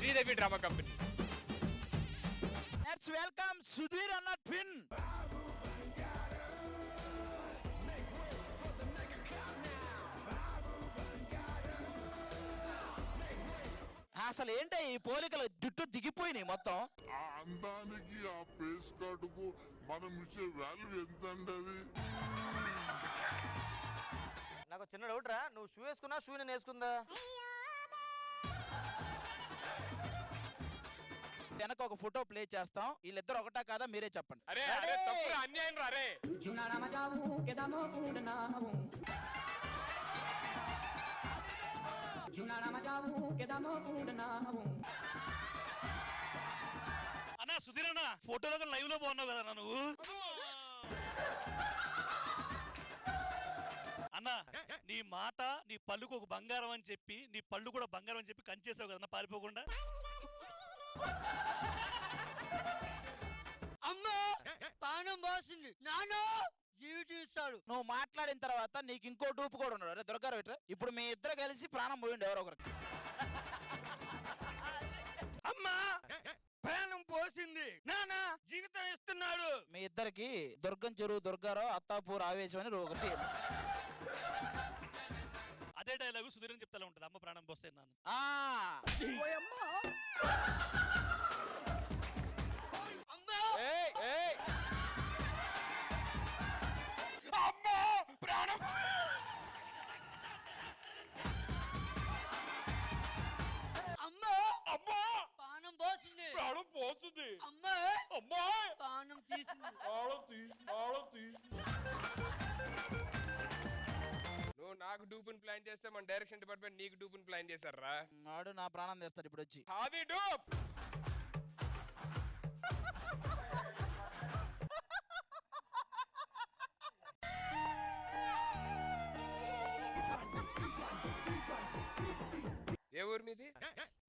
Sridevi drama company. Let's welcome Sudheer అన్న twin. అసలు ఏంటి ఈ పోలికలు జుట్టు దిగిపోయినాయి మొత్తం. ఆ అందానికి ఆ పేస్ కార్డుకు మనం ఇచ్చే వాల్యూ ఎంత అండి? నాకు చిన్న డౌట్ రా, నువ్వు షూ వేసుకున్నా షూ నేను వేసుకుందా? వెనక ఒక ఫోటో ప్లే చేస్తాం, వీళ్ళిద్దరు ఒకటా కాదా మీరే చెప్పండి. అరే అరే తప్పురా, అన్యాయం రా. అరే అన్నా సుధీర్ అన్న ఫోటోలో లైవ్ లో బాగున్నావు కదా నువ్వు. అన్నా నీ మాట నీ పళ్ళుకు ఒక బంగారం అని చెప్పి నీ పళ్ళు కూడా బంగారం అని చెప్పి కంచేసావు కదన్నా పారిపోకుండా. అమ్మా పానం బాసింది, నాన్న జీవితం ఇస్తాడు. నువ్వు మాట్లాడిన తర్వాత నీకు ఇంకో డూపు కూడా ఉన్నాడు. అరే దొరకారు ఇట్లా. ఇప్పుడు మీ ఇద్దరు కలిసి ప్రాణం పోయిండు ఎవరో ఒకరికి. అమ్మా ప్రాణం పోసింది, నాన్న జీవితం ఇస్తున్నాడు. మీ ఇద్దరికి దుర్గం చెరువు దుర్గారావు అత్తాపూర్ ఆవేశం అని ఒకటి. అదే డైలాగు సుధీర్ అని చెప్తా ఉంటది, అమ్మ ప్రాణం పోస్తే నాన్న. అమ్మా ప్రాణం. అమ్మా అమ్మా పానం పోసింది, ప్రాణం పోతుంది. అమ్మా అమ్మా పానం తీసింది. నువ్వు నాకు డూపుని ప్లాన్ చేస్తే మన డైరెక్షన్ డిపార్ట్మెంట్ నీకు డూపుని ప్లాన్ చేశారా? వాడు నా ప్రాణం తెస్తాడు ఇప్పుడు వచ్చి. అది డూప్. ఏ ఊరు మీది?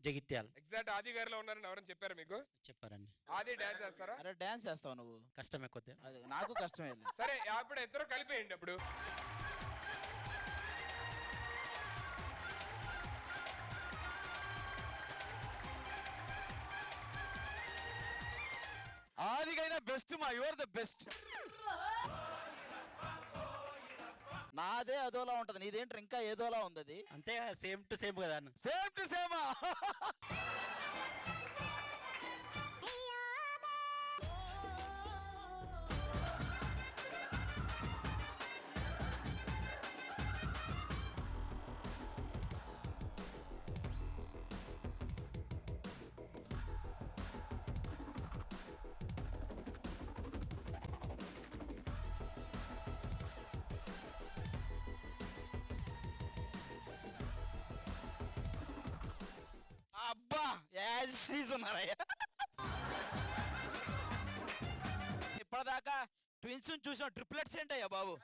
జగిత్యాల. ఎగ్జాక్ట్ ఆది గారిలో ఉన్నారని ఎవరైనా చెప్పారా మీకు? చెప్పారండి. ఆది డాన్స్ చేస్తారా? అరే డాన్స్ చేస్తావు నువ్వు? కష్టమే కొద్దిగా. అది నాకు కష్టమే. సరే అప్పుడు ఇద్దరు కలిపేయండి. అప్పుడు ఆదికైనా బెస్ట్ మా, యువర్ ద బెస్ట్. నాదే అదోలా ఉంటది, నీదేంటి ఇంకా ఏదోలా ఉంది. అది అంతే సేమ్ టు సేమ్ కదా అన్న. సేమ్ టు సేమా. అబ్బా యాజ్ ఉన్నారయ్యా. ఇప్పటిదాకా ట్విన్స్ చూసాం, ట్రిప్లెట్స్ ఏంటయ్యా బాబు.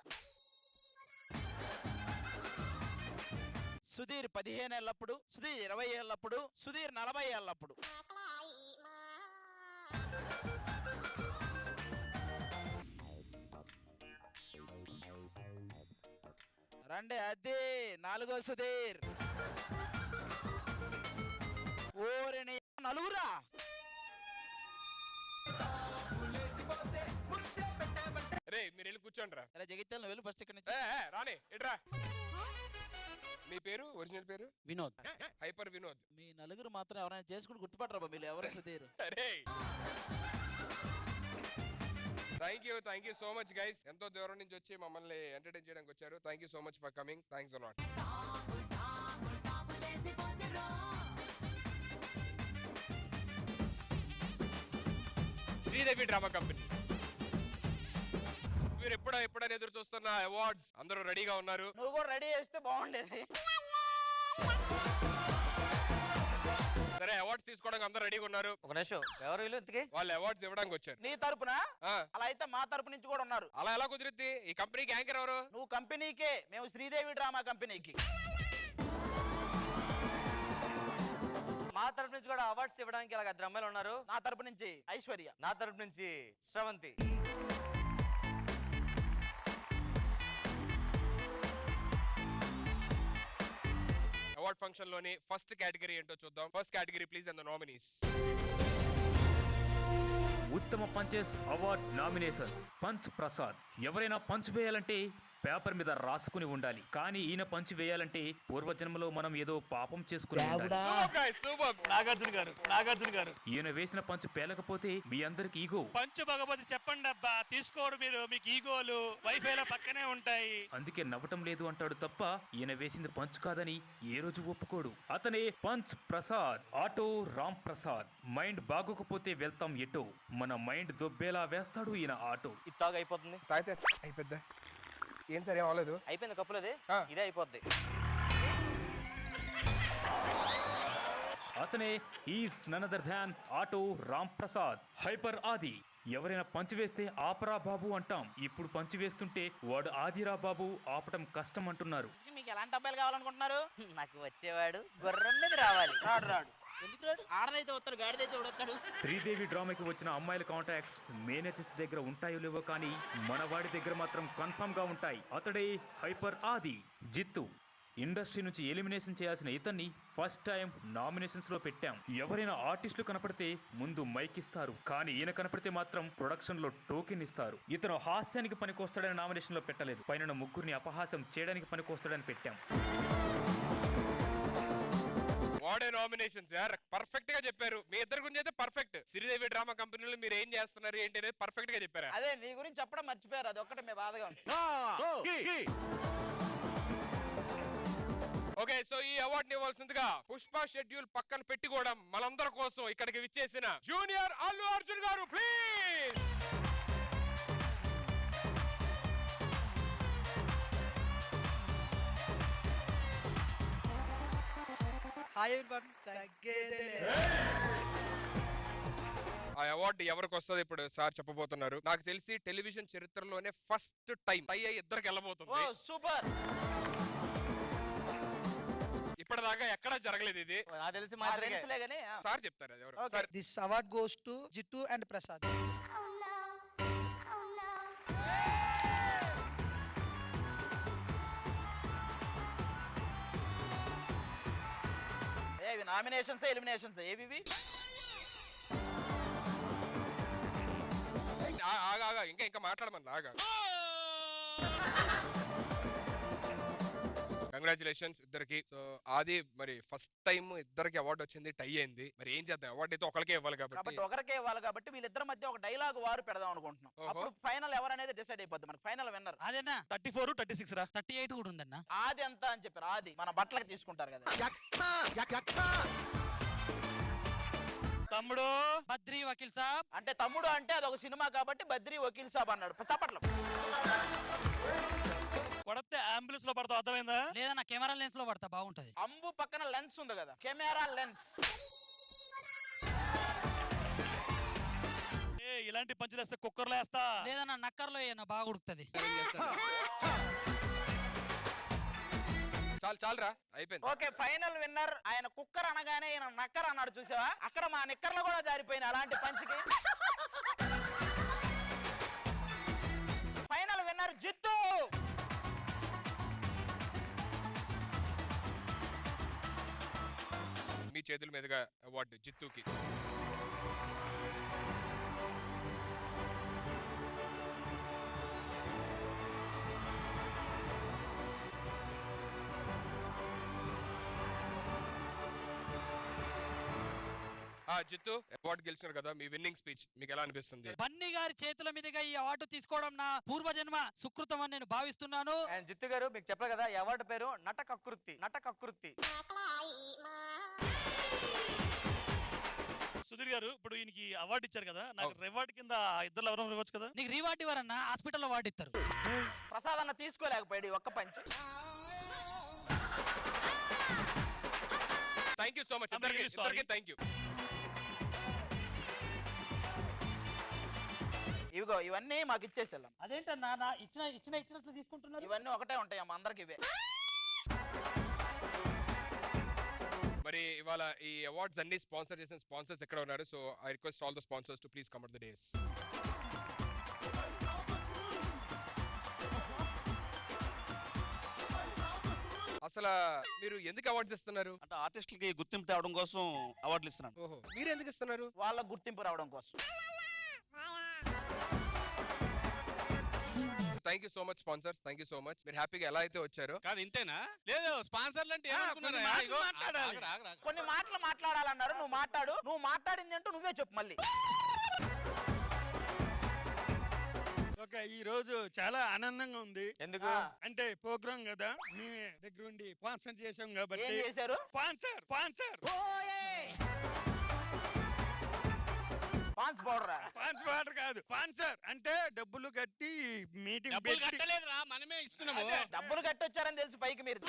సుధీర్ 15 ఏళ్ళప్పుడు, సుధీర్ 20 ఏళ్ళప్పుడు, సుధీర్ 40 ఏళ్ళప్పుడు. రండి అదే 4గో సుధీర్. ఓరిని నలుగురా. రే మీరు వెళ్ళి కూర్చోండి రా. అరే జగిత్యాల నువ్వు వెళ్ళి ఫస్ట్ ఇక్కడ నుంచి. రాని ఇట్రా. మీ పేరు? ఒరిజినల్ పేరు? వినోద్. హైపర్ వినోద్. మీ నలుగురు మాత్రం ఎవరైనా చేసుకుని గుర్తుపట్టరా మీరు ఎవరు Sudheer? Thank you so much guys. ఎంతో దూరం నుంచి వచ్చి మమ్మల్ని ఎంటర్టైన్ చేయడానికి వచ్చారు. Thank you so much for coming. Thanks a lot. Sridevi drama company. మీరు ఎప్పుడైనా ఎదురు చూస్తున్న అవార్డ్స్ అందరూ రెడీగా ఉన్నారు. నువ్వు కూడా రెడీ చేస్తే బాగుండేది. సరే అవార్డ్స్ తీసుకోవడానికి అందరూ రెడీగా ఉన్నారు. ఒక నిమిషం, ఎవరు వీళ్ళు ఇంతకీ? వాళ్ళు అవార్డ్స్ ఇవ్వడానికి వచ్చారు. నీ తరపున? అలా అయితే మా తరపు నుంచి కూడా ఉన్నారు. అలా ఎలా కుదిరిద్ది? ఈ కంపెనీకి యాంకర్ ఎవరు? నువ్వు కంపెనీకే, మేము శ్రీదేవి డ్రామా కంపెనీకి. మా తరపు నుంచి కూడా అవార్డ్స్ ఇవ్వడానికి ఇలాగ 2 అమ్మాయిలు ఉన్నారు. నా తరపు నుంచి ఐశ్వర్య, నా తరపు నుంచి శ్రవంతి. అవార్డు అవార్డ్ ఫంక్షన్ లోని ఫస్ట్ కేటగిరీ ఏంటో చూద్దాం. First category please and the nominees. ఉత్తమ punches award nominations. Punch Prasad. ఎవరైనా పంచ్ వేయాలంటే పేపర్ మీద రాసుకుని ఉండాలి, కానీ ఈయన పంచ్ వేయాలంటే పూర్వజన్మలో మనం ఏదో పాపం చేసుకుని ఉండాలి. నాగార్జున గారు ఈయన వేసిన పంచ్ పేలకపోతే మీ అందరికి ఈగో. పంచు భగవతి చెప్పండి అబ్బా, తీసుకోడు మీరు, మీకు ఈగోలు వైఫైలో పక్కనే ఉంటాయి. అందుకే నవ్వటం లేదు అంటాడు తప్ప ఈయన వేసింది పంచ్ కాదని ఏ రోజు ఒప్పుకోడు. అతనే punch Prasad. Auto Ram Prasad. Mind బాగోకపోతే వెళ్తాం ఎటో, మన మైండ్ దొబ్బేలా వేస్తాడు ఈయన ఆటో. ఇది తాగు అయిపోతుంది. తాగితే అయిపోద్దా? ఏం సరే ఏం అవ్వలేదు. అయిపోయింది కప్పులది, ఆ. ఇదే అయిపోద్ది. అతనే is none other than auto Ram Prasad. Hyper Aadi. ఎవరైనా పంచి వేస్తే ఆపరా బాబు అంటాం, ఇప్పుడు పంచి వేస్తుంటే వాడు ఆదిరా బాబు ఆపటం కష్టం అంటున్నారు. మీకు ఎలాంటి అబ్బాయిలు కావాలనుకుంటున్నారు? నాకు వచ్చేవాడు గుర్రం మీద రావాలి. రాడు ఎందుకు రాడు? ఆడదైతే వస్తాడు, గాడిదైతే వస్తాడు. శ్రీదేవి డ్రామాకి వచ్చిన అమ్మాయిల కాంటాక్ట్స్ మేనేజర్స్ దగ్గర ఉంటాయో లేవో కానీ మన వాడి దగ్గర మాత్రం కన్ఫర్మ్ గా ఉంటాయి. అతడే హైపర్ ఆది. జిత్తు. ఇండస్ట్రీ నుంచి ఎలిమినేషన్ చేయాల్సిన ఇతన్ని ఫస్ట్ టైం నామినేషన్స్ లో పెట్టాం. ఎవరైనా ఆర్టిస్టులు కనపడితే ముందు మైక్ ఇస్తారు, కానీ ఈయన కనపడితే మాత్రం ప్రొడక్షన్ లో టోకెన్ ఇస్తారు. ఇతను హాస్యానికి పనికొస్తాడని నామినేషన్ లో పెట్టలేదు, పైన ముగ్గురిని అపహాస్యం చేయడానికి పనికొస్తాడని పెట్టాం. వాడే నామినేషన్స్ యార్, పర్ఫెక్ట్ గా చెప్పారు. మీ ఇద్దరు గురించి అయితే పర్ఫెక్ట్. శ్రీదేవి డ్రామా కంపెనీలో మీరు ఏం చేస్తున్నారు ఏంటి అనేది పర్ఫెక్ట్ గా చెప్పారా? అదే నీ గురించి చెప్పడం మర్చిపోయారు, అది ఒక్కటే మీ బాధగా ఉంది. ఓకే, సో ఈ అవార్డు ఇవ్వాల్సిందిగా పుష్ప షెడ్యూల్ పక్కన పెట్టుకోవడం మనందరి కోసం ఇక్కడికి విచ్చేసిన జూనియర్ అల్లు అర్జున్ గారు ప్లీజ్. ఆ అవార్డు ఎవరికి వస్తుంది ఇప్పుడు సార్ చెప్పబోతున్నారు. నాకు తెలిసి టెలివిజన్ చరిత్రలోనే ఫస్ట్ టైం టై అయ్యి ఇద్దరికి వెళ్ళబోతుంది. సూపర్. ఇప్పటిదాకా ఎక్కడా జరగలేదు ఇది. నాకు తెలిసి మా తెలుసులే గానీ, ఆ. సార్ చెప్తారు అది ఎవరు sir. This award goes to Jittu and Prasad. ఇవి నామినేషన్స్ ఎలిమినేషన్స్ ఏవి? ఆగా ఇంకా మాట్లాడమని ఆగా. కంగ్రాచులేషన్స్ ఇద్దరికి. సో ఆది మరి ఫస్ట్ టైం ఇద్దరికి అవార్డు వచ్చింది, టై అయింది. మరి ఏం చేద్దాం, అవార్డు అయితే ఒకరికే ఇవ్వాలి కాబట్టి ఒకరికే ఇవ్వాలి కాబట్టి వీళ్ళిద్దరి మధ్య ఒక డైలాగ్ వారు పెడదాం అనుకుంటున్నాం. అప్పుడు ఫైనల్ ఎవరనేది డిసైడ్ అయిపోద్ది. మనకి ఫైనల్ విన్నర్ అదేనా 34 36 రా 38 కూడా ఉందన్న. ఆది ఎంత అని చెప్పారు. ఆది మన బట్టలకి తీసుకుంటారు కదా. తమ్ముడు బద్రీ వకీల్ సాబ్. అంటే తమ్ముడు అంటే అదొక సినిమా కాబట్టి బద్రీ వకీల్ సాబ్ అన్నాడు. చప్పట్లు. కొడితే అంబులెన్స్ లో పడతావు, అర్థమైందా? లేదా నా కెమెరా లెన్స్ లో పడతా బాగుంటది. అంబు పక్కన లెన్స్ ఉంది కదా, కెమెరా లెన్స్. ఇలాంటి పంచులు వేస్తే కుక్కర్లో వేస్తా, లేదా నా నక్కర్లో ఏనా బాగా ఉడుకుతుంది. చాలురా అయిపోయింది. ఓకే, ఫైనల్ విన్నర్ ఆయన కుక్కర్ అనగానే ఈయన నక్కర్ అన్నాడు. చూసావా, అక్కడ మా నిక్కర్లు కూడా జారిపోయినాయి అలాంటి పంచికి. ఫైనల్ విన్నర్ జిత్తు. మీ చేతుల మీదుగా అవార్డు జిత్తుకి. జిత్తు అవార్డు గెలిచారు కదా, మీ విన్నింగ్ స్పీచ్ మీకు ఎలా అనిపిస్తుంది? బన్నీ గారి చేతుల మీదుగా ఈ అవార్డు తీసుకోవడం నా పూర్వజన్మ సుకృతం అని నేను భావిస్తున్నాను. అండ్ జిత్తు గారు మీకు చెప్పారు కదా, ఈ అవార్డు పేరు నటకకృతి. నటకకృతి. సుధీర్ గారు ఇప్పుడు ఈయనకి అవార్డు ఇచ్చారు కదా, నాకు రివార్డ్ కింద ఇద్దరు ఎవరైనా ఇవ్వచ్చు కదా? నీకు రివార్డ్ ఇవ్వరన్నా, హాస్పిటల్లో వార్డు ఇస్తారు. ప్రసాద్ అన్న తీసుకోలేకపోయాడు ఒక్క punch. Thank you so much ఇద్దరికి. Thank you. ఇవిగో ఇవన్నీ మాకు ఇచ్చేసేళ్ళం. అదేంటన్నా నా ఇచ్చినట్లు తీసుకుంటున్నారు? ఇవన్నీ ఒకటే ఉంటాయమ్మా అందరికి ఇవే. మరి ఇవాళ ఈ అవార్డ్స్ అన్ని స్పాన్సర్ చేసిన స్పాన్సర్స్ ఎక్కడ ఉన్నారు? So I request all the sponsors to please come at the days. ఆ అసలు మీరు ఎందుకు అవార్డ్స్ ఇస్తున్నారు? అంటే ఆర్టిస్టులకి గుర్తింపు తేవడం కోసం అవార్డులు ఇస్తున్నాను. ఓహో, మీరు ఎందుకు ఇస్తున్నారు? వాళ్ళ గుర్తింపు రావడం కోసం. Thank you so much sponsors, thank you so much. మీరు హ్యాపీగా ఎలా అయితే వచ్చారో. కాదు ఇంతేనా? లేదు స్పాన్సర్లు అంటే కొన్ని మాటలు మాట్లాడాలి. కొన్ని మాటలు మాట్లాడాలన్నారు, నువ్వు మాట్లాడు. నువ్వు మాట్లాడింది అంటూ నువ్వే చెప్పు మళ్ళీ. ఒక ఈ రోజు చాలా ఆనందంగా ఉంది. ఎందుకు? అంటే ప్రోగ్రామ్ కదా, మీ దగ్గర ఉండి స్పాన్సర్ చేసాం కాబట్టి. ఏం చేశారు? స్పాన్సర్ పాన్స్ పౌడరా? పాన్స్ వాటర్ కాదు, స్పాన్సర్ అంటే డబ్బులు కట్టి మీటింగ్ డబ్బులు కట్టలేదురా, మనమే ఇస్తున్నాము. డబ్బులు కట్టి వచ్చారని తెలిసి పైకి మీరు.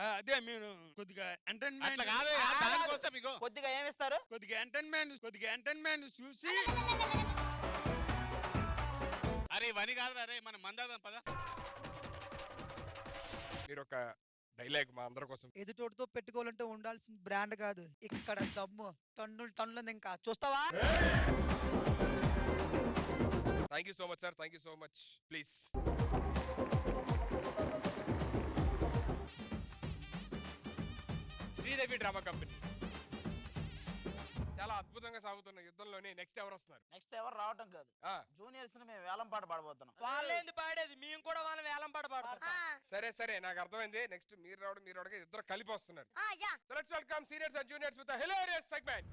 అదే మీరు కొద్దిగా ఎంటర్టైన్మెంట్ అట్లా కాదు, దానికోసం ఇగో కొద్దిగా ఏమిస్తారు? కొద్దిగా ఎంటర్టైన్మెంట్ చూసి. అరే ఇవన్నీ కాదు, అరే మనం మందాదాం పద. మీరు ఒక డైలాగ్ మా అందరి కోసం. ఎదుటోటితో పెట్టుకోవాలంటే ఉండాల్సిన బ్రాండ్ కాదు, ఇక్కడ దమ్ము టన్నులు ఉంది. ఇంకా చూస్తావా? Thank you so much sir, thank you so much. Please. Sridevi drama company చాలా అద్భుతంగా సాగుతున్న యుద్ధంలోనే నెక్స్ట్ ఎవరు వస్తున్నారు? నెక్స్ట్ ఎవరు రావటం కాదు, జూనియర్స్ ని మేము వేలం పాట పాడబోతున్నాం. వాళ్ళేంది పాడేది, మేము కూడా వాళ్ళ వేలం పాట పాడతాం. సరే నాకు అర్థమైంది. నెక్స్ట్ మీరు రావడం ఇద్దరు కలిపి వస్తున్నారు. So let's welcome seniors and juniors with hilarious segment.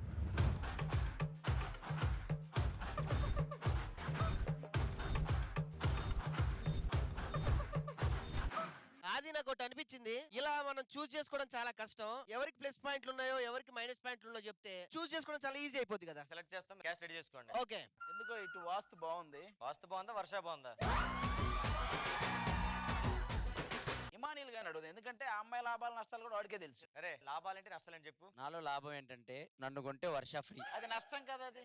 అది నాకు ఒకటి అనిపించింది, ఇలా మనం చూస్ చేసుకోవడం చాలా కష్టం. ఎవరికి ప్లస్ పాయింట్లు ఉన్నాయో ఎవరికి మైనస్ పాయింట్లు ఉన్నాయో చెప్తే చూస్ చేసుకోవడం చాలా ఈజీ అయిపోద్ది కదా. సెలెక్ట్ చేస్తాం, క్యాస్ట్ రెడీ చేసుకోండి. ఓకే. ఎందుకో ఇటు వాస్తు బాగుంది. వాస్తు బాగుందా, వర్ష బాగుందా? ఇమానీలు గాని అడుగుతుంది, ఎందుకంటే ఆ అమ్మాయి లాభాలు నష్టాలు కూడా వాడికే తెలుసు. అరే లాభాలేంటి నష్టాలని చెప్పు. నాలో లాభం ఏంటంటే నన్ను కొంటే వర్ష ఫ్రీ. అది నష్టం కదా అది.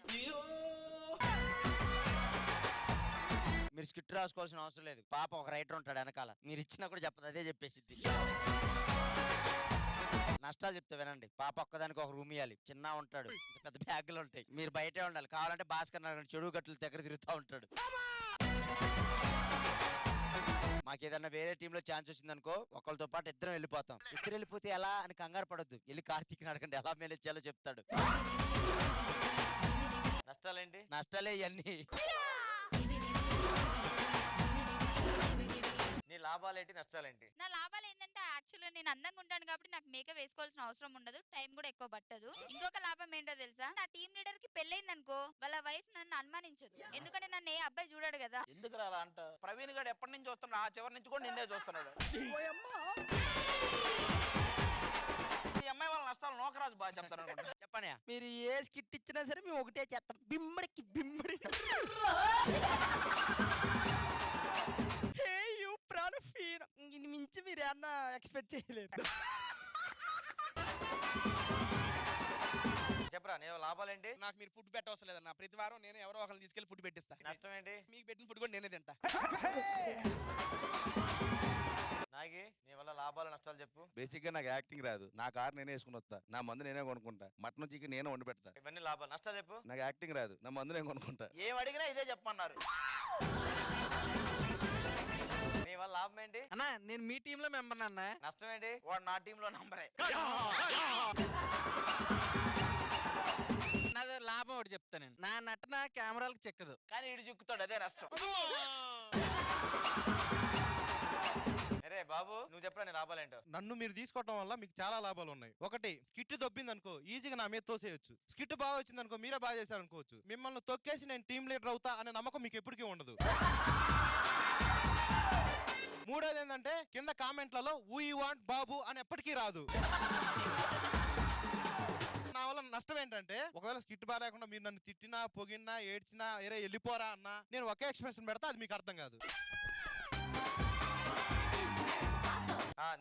మీరు స్క్రిప్ట్ రాసుకోవాల్సిన అవసరం లేదు, పాప ఒక రైటర్ ఉంటాడు వెనకాల, మీరు ఇచ్చినా కూడా చెప్పదు, అదే చెప్పేసిద్ది. నష్టాలు చెప్తే వినండి, పాప ఒక్కదానికి ఒక రూమ్ ఇవ్వాలి, చిన్న ఉంటాడు, ఇంత పెద్ద బ్యాగులు ఉంటాయి, మీరు బయటే ఉండాలి. కావాలంటే భాస్కర్ నగర్ చెరువు గట్టుల దగ్గర తిరుగుతూ ఉంటాడు. మాకు ఏదన్నా వేరే టీంలో ఛాన్స్ వచ్చిందనుకో, ఒకళ్ళతో పాటు ఇద్దరం వెళ్ళిపోతాం. ఇద్దరు వెళ్ళిపోతే ఎలా అని కంగారు పడొద్దు, వెళ్ళి కార్తీక్ అడగండి ఎలా మేనేజ్ చేయాలో చెప్తాడు. నష్టాలేంటి? నష్టాలే ఇవన్నీ. నీ లాభాలేంటి, నష్టాలేంటి? నా లాభాలు ఏంటంటే యాక్చువల్లీ నేను అందంగా ఉంటాను కాబట్టి నాకు మేకప్ వేసుకోవాల్సిన అవసరం ఉండదు, టైం కూడా ఎక్కువ పట్టదు. ఇంకొక లాభం ఏంటో తెలుసా, నా టీం లీడర్ కి పెళ్ళైంది అనుకో, వాళ్ళ వైఫ్ నన్ను అనుమానించదు, ఎందుకంటే నన్ను ఏ అబ్బాయి చూడాడు కదా. ఎందుకు అలా అంట? ప్రవీణ్ గారు ఎప్పటి నుంచి చూస్తున్నాడు, ఆ చివరి నుంచి కూడా నిన్నే చూస్తున్నాడు. ఈ అమ్మాయి వాళ్ళ నష్టాలు నోకరాజు బాగా చెప్తాను అనుకుంటా. చెప్పండి. మీరు ఏ స్కిట్ ఇచ్చినా సరే మేము ఒకటే చేస్తాం, బిమ్మడికి బిమ్మడి. ఇది మించి మీరు ఏమన్నా ఎక్స్పెక్ట్ చేయలేదు. చెప్పరా నీ లాభాలేంటి? నాకు మీరు ఫుడ్ పెట్టవసరం లేదన్న, ప్రతి వారం నేను ఎవరో ఒకరిని తీసుకెళ్లి ఫుడ్ పెట్టిస్తా. నష్టం ఏంటి? మీకు పెట్టిన ఫుడ్ కూడా నేనే తింటా. నాగి నీ వల్ల లాభాలు నష్టాలు చెప్పు. బేసిక్ గా నాకు యాక్టింగ్ రాదు, నా కార్ నేనే వేసుకుని వస్తా, నా మందు నేనే కొనుక్కుంటా, మటన్ చికెన్ నేనే వండి పెడతా. ఇవన్నీ లాభాలు. నష్టాలు చెప్పు. నాకు యాక్టింగ్ రాదు, నా మందు నేను కొనుక్కుంటా. ఏం అడిగినా ఇదే చెప్పమన్నారు. నీ వల్ల లాభం ఏంటి? అన్నా నేను మీ టీమ్ లో మెంబర్ అన్న. నష్టం ఏంటి? వాడు నా టీమ్ లో నంబరే. నాది లాభం ఒకటి చెప్తా, నేను నా నటన కెమెరాలకు చెక్కదు, కానీ ఇటు చిక్కుతాడు, అదే నష్టం. అరే బాబు నువ్వు చెప్పరా నీ లాభాలేంటో. నన్ను మీరు తీసుకోవడం వల్ల మీకు చాలా లాభాలు ఉన్నాయి. ఒకటి, స్కిట్ దొబ్బింది అనుకో ఈజీగా నా మీద తోసేయచ్చు. స్కిట్ బాగా వచ్చింది అనుకో మీరే బాగా చేశారు అనుకోవచ్చు. మిమ్మల్ని తొక్కేసి నేను టీమ్ లీడర్ అవుతా అనే నమ్మకం మీకు ఎప్పటికీ ఉండదు. మూడోది ఏంటంటే కింద కామెంట్లలో వీ వాంట్ బాబు అని ఎప్పటికీ రాదు. నా వల్ల నష్టం ఏంటంటే ఒకవేళ స్కిట్ బాగా లేకుండా మీరు నన్ను తిట్టినా పొగిన్నా ఏడ్చినా ఏరే వెళ్ళిపోరా అన్నా నేను ఒకే ఎక్స్ప్రెషన్ పెడతా, అది మీకు అర్థం కాదు.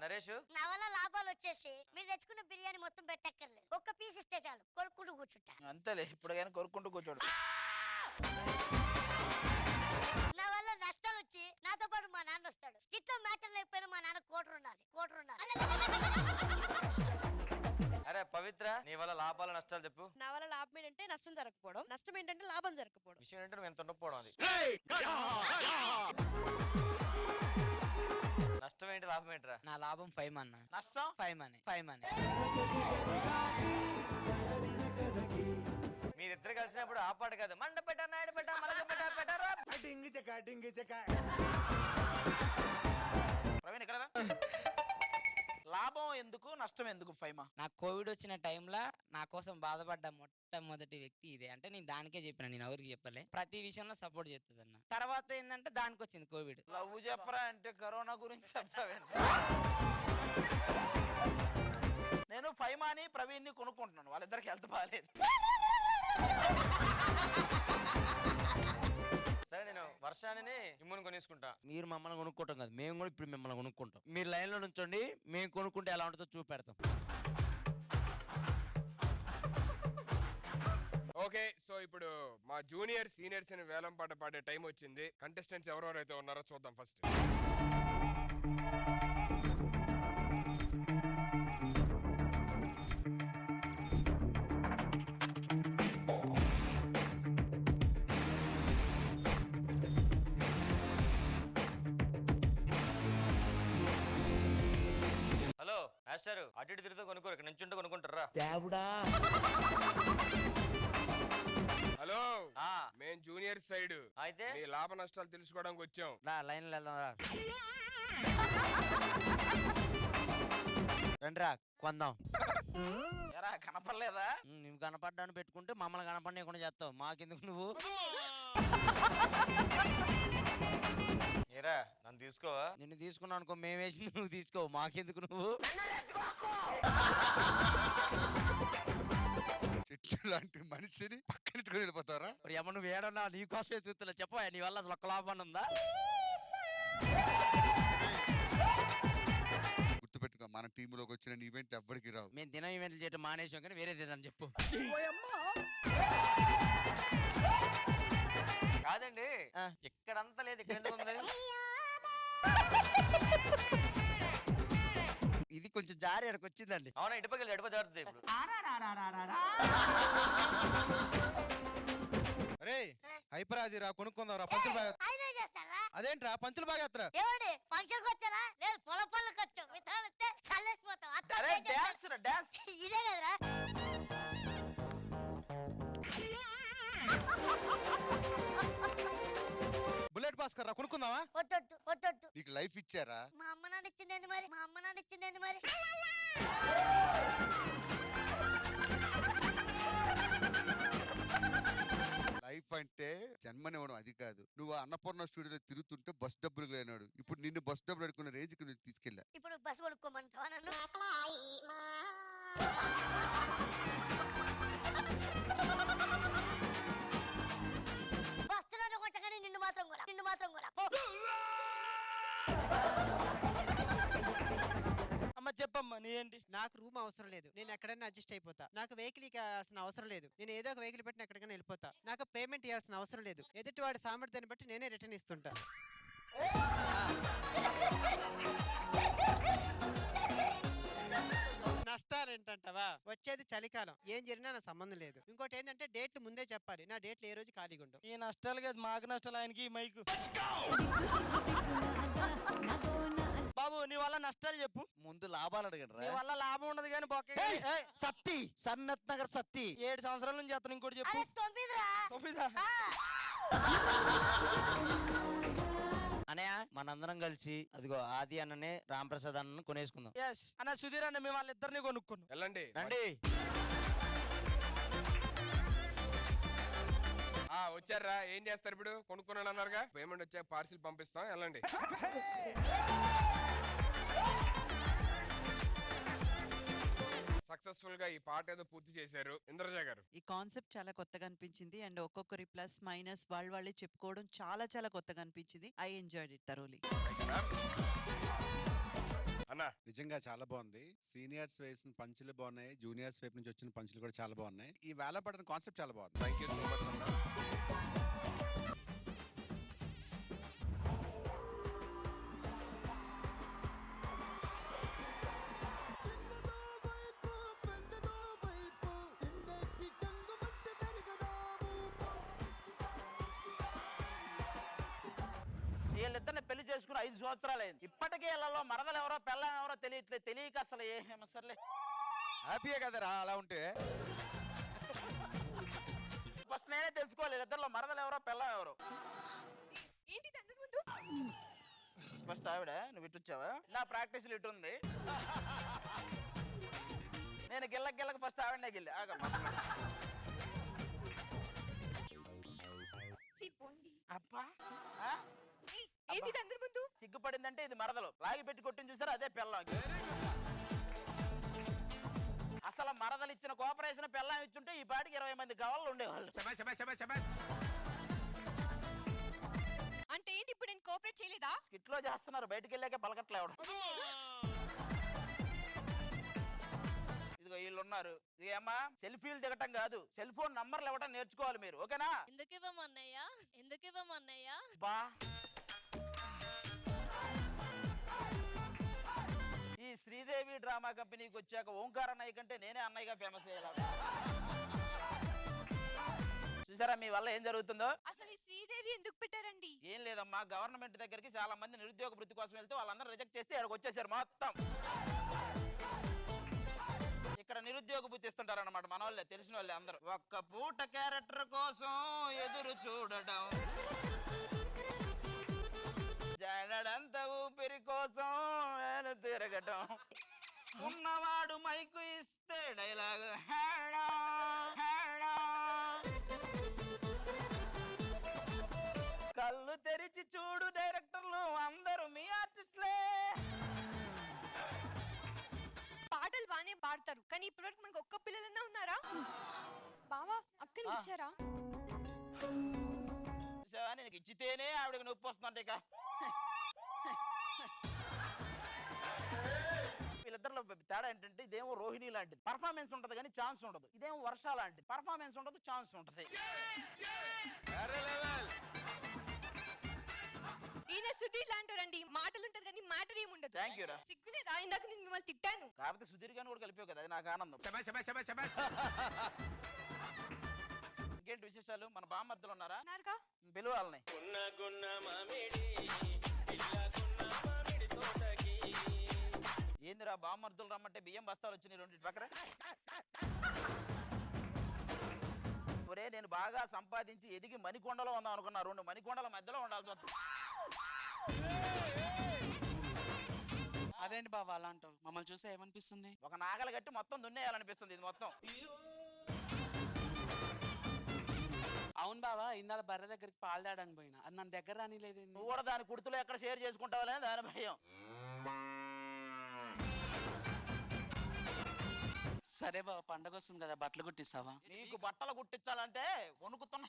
నరేష్ నా వల్ల లాభాలు వచ్చేసి మీరు తెచ్చుకున్న బిర్యానీ మొత్తం పెట్టక్కర్లేదు, ఒక్క పీస్ ఇస్తే చాలు, కొడుకుంటూ కూర్చుంటా. అంతేలే, ఇప్పుడు కానీ కొరుక్కుంటూ కూర్చోడు. నా వల్ల నష్టాలు వచ్చి నాతో పాటు మా నాన్న వస్తాడు. స్కిట్ లో మ్యాటర్ లేకపోయినా మా నాన్న కోటర్ ఉండాలి. అరే పవిత్ర నీ వల్ల లాభాలు నష్టాలు చెప్పు. నా వల్ల లాభం ఏంటంటే నష్టం జరగకపోవడం, నష్టం ఏంటంటే లాభం జరగకపోవడం. విషయం ఏంటంటే నువ్వు ఎంత ఉండకపోవడం. అది నష్టం ఏంటి లాభం ఏంట్రా? నా లాభం 5 అన్న, నష్టం 5 మనీ. మీరిద్దరు కలిసినప్పుడు ఆ పాట కాదు, మండ పెట్ట నాయుడు పెట్ట మలగ పెట్ట పెట్టరా ప్రవీణ్ ఇక్కడ రా. లాభం ఎందుకు నష్టం ఎందుకు ఫైమా? నాకు కోవిడ్ వచ్చిన టైంలో నా కోసం బాధపడ్డ మొట్టమొదటి వ్యక్తి ఇదే. అంటే నేను దానికే చెప్పిన, నేను ఎవరికి చెప్పలే. ప్రతి విషయంలో సపోర్ట్ చేస్తుంది అన్న. తర్వాత ఏంటంటే దానికి వచ్చింది కోవిడ్. లవ్ చెప్పరా అంటే కరోనా గురించి చెప్తావేంటి? నేను ఫైమాని ప్రవీణ్ ని కొనుక్కుంటున్నాను, వాళ్ళిద్దరికి హెల్త్ బాగాలేదు. సరే నేను వర్షాన్ని ఇమ్ముని కొనేసుకుంటా. మీరు మమ్మల్ని కొనుక్కుంటాం కదా, మేము కూడా ఇప్పుడు మిమ్మల్ని కొనుక్కుంటాం. మీరు లైన్ లో నుంచోండి, మేము కొనుక్కుంటే ఎలా ఉంటుందో చూపెడతాం. ఓకే, సో ఇప్పుడు మా జూనియర్ సీనియర్స్ అని వేలం పాట పాడే టైం వచ్చింది. కంటెస్టెంట్స్ ఎవరెవరైతే ఉన్నారో చూద్దాం ఫస్ట్. హలో మాస్టర్, అటు ఇటు తిరుగుతూ కొనుక్కోరు, ఇక్కడ నుంచుంటూ కొనుక్కుంటారా? హలో, మేము జూనియర్ సైడ్ అయితే మీ లాభ నష్టాలు తెలుసుకోవడానికి వచ్చాం. లైన్ లో వెళ్దాం రా. రండిరా కొందాం. ఎరా కనపడలేదా? నువ్వు కనపడ్డాను పెట్టుకుంటే మమ్మల్ని కనపడకుండా చేస్తావు, మాకెందుకు నువ్వు? ఏరా నన్ను తీసుకోవా? నిన్ను తీసుకున్నావు అనుకో, మేము వేసింది నువ్వు తీసుకో, మాకెందుకు నువ్వు? చెట్టు లాంటి మనిషిని పక్కనెట్టుకుని వెళ్ళిపోతారా? ఏమన్నా నువ్వు ఏడన్నా నీకోసమే చూస్తున్నా, చెప్పా నీ వల్ల అసలు ఒక్క లాభం ఉందా? గుర్తుపెట్టుకో, మన టీంలోకి వచ్చిన ఈవెంట్ ఎవ్వడికి రావు. మేము దినం ఈవెంట్లు చేయడం మానేసాం, కానీ వేరే ఏదని చెప్పు. కాదండి, ఇక్కడంతా లేదు, ఇక్కడ ఎందుకు ఉంది? ఇది కొంచెం జారి అక్కడికి వచ్చిందండి. అవునా, ఇటుపక్కల ఎడప జారుతుంది ఇప్పుడు. అరే హైపర్ ఆది రా, కొనుక్కుందాం రా. పంచులు బాగా అదేంట్రా పంచులు బాగా ఎత్తరా? ఫంక్షన్ వచ్చారా? లేదు పొలం పనులకు వచ్చాం. మిత్రాలు వస్తే చల్లేసిపోతాం. ఇదే కదరా. బుల్లెట్ భాస్కర్ రా, కొనుక్కుందామా? వద్దొద్దు వద్దొద్దు. నీకు లైఫ్ ఇచ్చారా? మా అమ్మ నాన్న ఇచ్చింది మరి, మా అమ్మ నాన్న ఇచ్చింది మరి. లైఫ్ అంటే జన్మనివ్వడం అది కాదు. నువ్వు అన్నపూర్ణ స్టూడియోలో తిరుగుతుంటే బస్ డబ్బులు లేనాడు, ఇప్పుడు నిన్ను బస్ డబ్బులు అడుకున్న రేంజ్కి నువ్వు తీసుకెళ్ళా. ఇప్పుడు బస్ కొనుక్కోమంటావా నన్ను? బస్సులో కొట్టగానే నిన్ను మాత్రం కూడా, నిన్ను మాత్రం కూడా. అమ్మ చెప్పమ్మా నీ ఏంటి? నాకు రూమ్ అవసరం లేదు, నేను ఎక్కడైనా అడ్జస్ట్ అయిపోతా. నాకు వెహికల్ ఇవ్వాల్సిన అవసరం లేదు, నేను ఏదో ఒక వెహికల్ పెట్టి ఎక్కడికైనా వెళ్ళిపోతా. నాకు పేమెంట్ ఇవ్వాల్సిన అవసరం లేదు, ఎదుటి వాడి సామర్థ్యాన్ని బట్టి నేనే రిటర్న్ ఇస్తుంటా. నష్టాలు ఏంటంటావా? వచ్చేది చలికాలం, ఏం జరిగినా నా సంబంధం లేదు. ఇంకోటి ఏంటంటే డేట్లు ముందే చెప్పాలి, నా డేట్లు ఏ రోజు ఖాళీగా ఉండవు. ఈ నష్టాలు కాదు, మాకు నష్టాలు, ఆయనకి ఈ మైకు. బాబు నీ వల్ల నష్టాలు చెప్పు. ముందు లాభాలు అడగండి. నీ వల్ల లాభం ఉండదు కానీ బొక్క. సత్తి సన్నత్ నగర్ సత్తి 7 సంవత్సరాల నుంచి చేస్తాను. ఇంకోటి చెప్పు. 9. అనయ్య మనందరం కలిసి అదిగో ఆది అన్ననే రాంప్రసాద్ అన్నను కొనేసుకుందాం. అన్న సుధీర్ అన్న మేము వాళ్ళిద్దరిని కొనుక్కున్నాం. వెళ్ళండి రండి. వచ్చారా? ఏం చేస్తారు ఇప్పుడు? కొనుక్కున్నాను అన్నారుగా, పేమెంట్ వచ్చా పార్సిల్ పంపిస్తాం, వెళ్ళండి. సక్సెస్ఫుల్ గా ఈ పాట ఏదో పూర్తి చేశారు ఇంద్రజ గారు. ఈ కాన్సెప్ట్ చాలా కొత్తగా అనిపించింది అండ్ ఒక్కొక్కరి ప్లస్ మైనస్ వాళ్ళే చెప్పుకోవడం చాలా చాలా కొత్తగా అనిపించింది. I enjoyed it thoroughly. అన్నా నిజంగా చాలా బాగుంది. సీనియర్స్ వేసిన పంచులు బాగున్నాయి, జూనియర్స్ వైపు నుంచి వచ్చిన పంచులు కూడా చాలా బాగున్నాయి. ఈ వేల పడిన కాన్సెప్ట్ చాలా బాగుంది. థ్యాంక్ యూ సో మచ్ అన్న. చేసుకుని 5 సంవత్సరాలైంది. ఇప్పటికే ఇళ్లలో మరదలు ఎవరో పెళ్ళం ఎవరో తెలియక అసలు ఏమో సర్లే. హ్యాపీయే కదరా అలా ఉంటే. ఫస్ట్ నేనే తెలుసుకోవాలి ఇద్దరిలో మరదలు ఎవరో పెళ్ళం ఎవరో. ఫస్ట్ ఆవిడ నువ్వు ఇటు వచ్చావా? నా ప్రాక్టీస్ ఇటు ఉంది. నేను గిల్లకి ఫస్ట్ ఆవిడనే గిల్లి. అబ్బా సిగ్గుపడిందంటే ఇది మరదలు. లాగి పెట్టి కొట్టింది చూసారా, అదే పెళ్ళం. అసలు మరదలు ఇచ్చిన కోఆపరేషన్ పెళ్ళం ఇచ్చుంటే ఈ పాటికి 20 మంది గవాళ్ళు ఉండేవాళ్ళు. అంటే ఏంటి ఇప్పుడు నేను కోఆపరేట్ చేయలేదా? స్కిట్ లో చేస్తున్నారు, బయటికి వెళ్ళాక పలకట్లేవడం. ఇదిగో వీళ్ళు ఉన్నారు. ఏమ్మా సెల్ఫీలు దిగటం కాదు, సెల్ ఫోన్ నంబర్లు ఇవ్వటం నేర్చుకోవాలి మీరు, ఓకేనా? ఎందుకు ఇవ్వమన్నయ్యా? బా ఈ శ్రీదేవి డ్రామా కంపెనీకి వచ్చాక ఓంకార అన్నయ్య కంటే నేనే అన్నయ్యగా ఫేమస్ అయ్యేలా. చూసారా మీ వల్ల ఏం జరుగుతుందో? అసలు ఈ శ్రీదేవి ఎందుకు పెట్టారండి? ఏం లేదమ్మా, గవర్నమెంట్ దగ్గరికి చాలా మంది నిరుద్యోగ వృత్తి కోసం వెళ్తే వాళ్ళందరూ రిజెక్ట్ చేస్తే ఇక్కడికి వచ్చేసారు మొత్తం. ఇక్కడ నిరుద్యోగ బుద్ధి ఇస్తుంటారన్నమాట మన వాళ్ళే, తెలిసిన వాళ్ళే అందరూ. ఒక్క పూట క్యారెక్టర్ కోసం ఎదురు చూడటం, జనడంత ఊపిరి కోసం తిరగటం, ఉన్నవాడు మైకు ఇస్తే డైలాగ్ హేళా హేళా, కళ్ళు తెరిచి చూడు డైరెక్టర్లు అందరూ మీ ఆర్టిస్టులే. పాటలు బానే పాడతారు కానీ ఇప్పటివరకు మనకు ఒక్క పిల్లలన్నా ఉన్నారా? బావా అక్కని వచ్చారా? నీకు ఇచ్చితేనే ఆవిడకి నొప్పి వస్తుందంటే ఇక వీళ్ళిద్దరిలో తేడా ఏంటంటే ఇదేమో రోహిణి లాంటిది, పర్ఫార్మెన్స్ ఉంటది కానీ ఛాన్స్ ఉండదు. ఇదేమో వర్ష లాంటిది, పర్ఫార్మెన్స్ ఉండదు ఛాన్స్ ఉంటది. ఈయన సుధీర్ లాంటారండి, మాటలు ఉంటారు కానీ మ్యాటర్ ఏముండదు. థ్యాంక్ యూ రా. సిగ్గులేదా? ఇందాక నేను మిమ్మల్ని తిట్టాను. కాకపోతే సుధీర్ గారిని కూడా కలిపావు కదా, అది నాకు ఆనందం. ఇంకేంటి విశేషాలు? మన బామ్మర్దులు ఉన్నారా? పిలువాలని. ఏందిరా బామ్మర్దులు రమ్మంటే బియ్యం బస్తాలు వచ్చినాయి 2 పక్కన. ఒరే నేను బాగా సంపాదించి ఎదిగి మణికొండలో ఉందాం అనుకున్నా, 2 మణికొండల మధ్యలో ఉండాల్సి వస్తుంది. అదేంటి బాబా అలా అంటావు? మమ్మల్ని చూస్తే ఏమనిపిస్తుంది? ఒక నాగలు కట్టి మొత్తం దున్నేయాలనిపిస్తుంది ఇది మొత్తం. అవును బాబా, ఇందాక బర్రె దగ్గరికి పాలు తేడానికి పోయినా, అది నన్ను దగ్గర రానిలేదు. నువ్వు కూడా దాని కుర్తులో ఎక్కడ షేర్ చేసుకుంటావా దాని భయం. సరే బాబా, పండగ వస్తుంది కదా, బట్టలు కుట్టిస్తావా? నీకు బట్టలు కుట్టించాలంటే వణుకుతున్నా.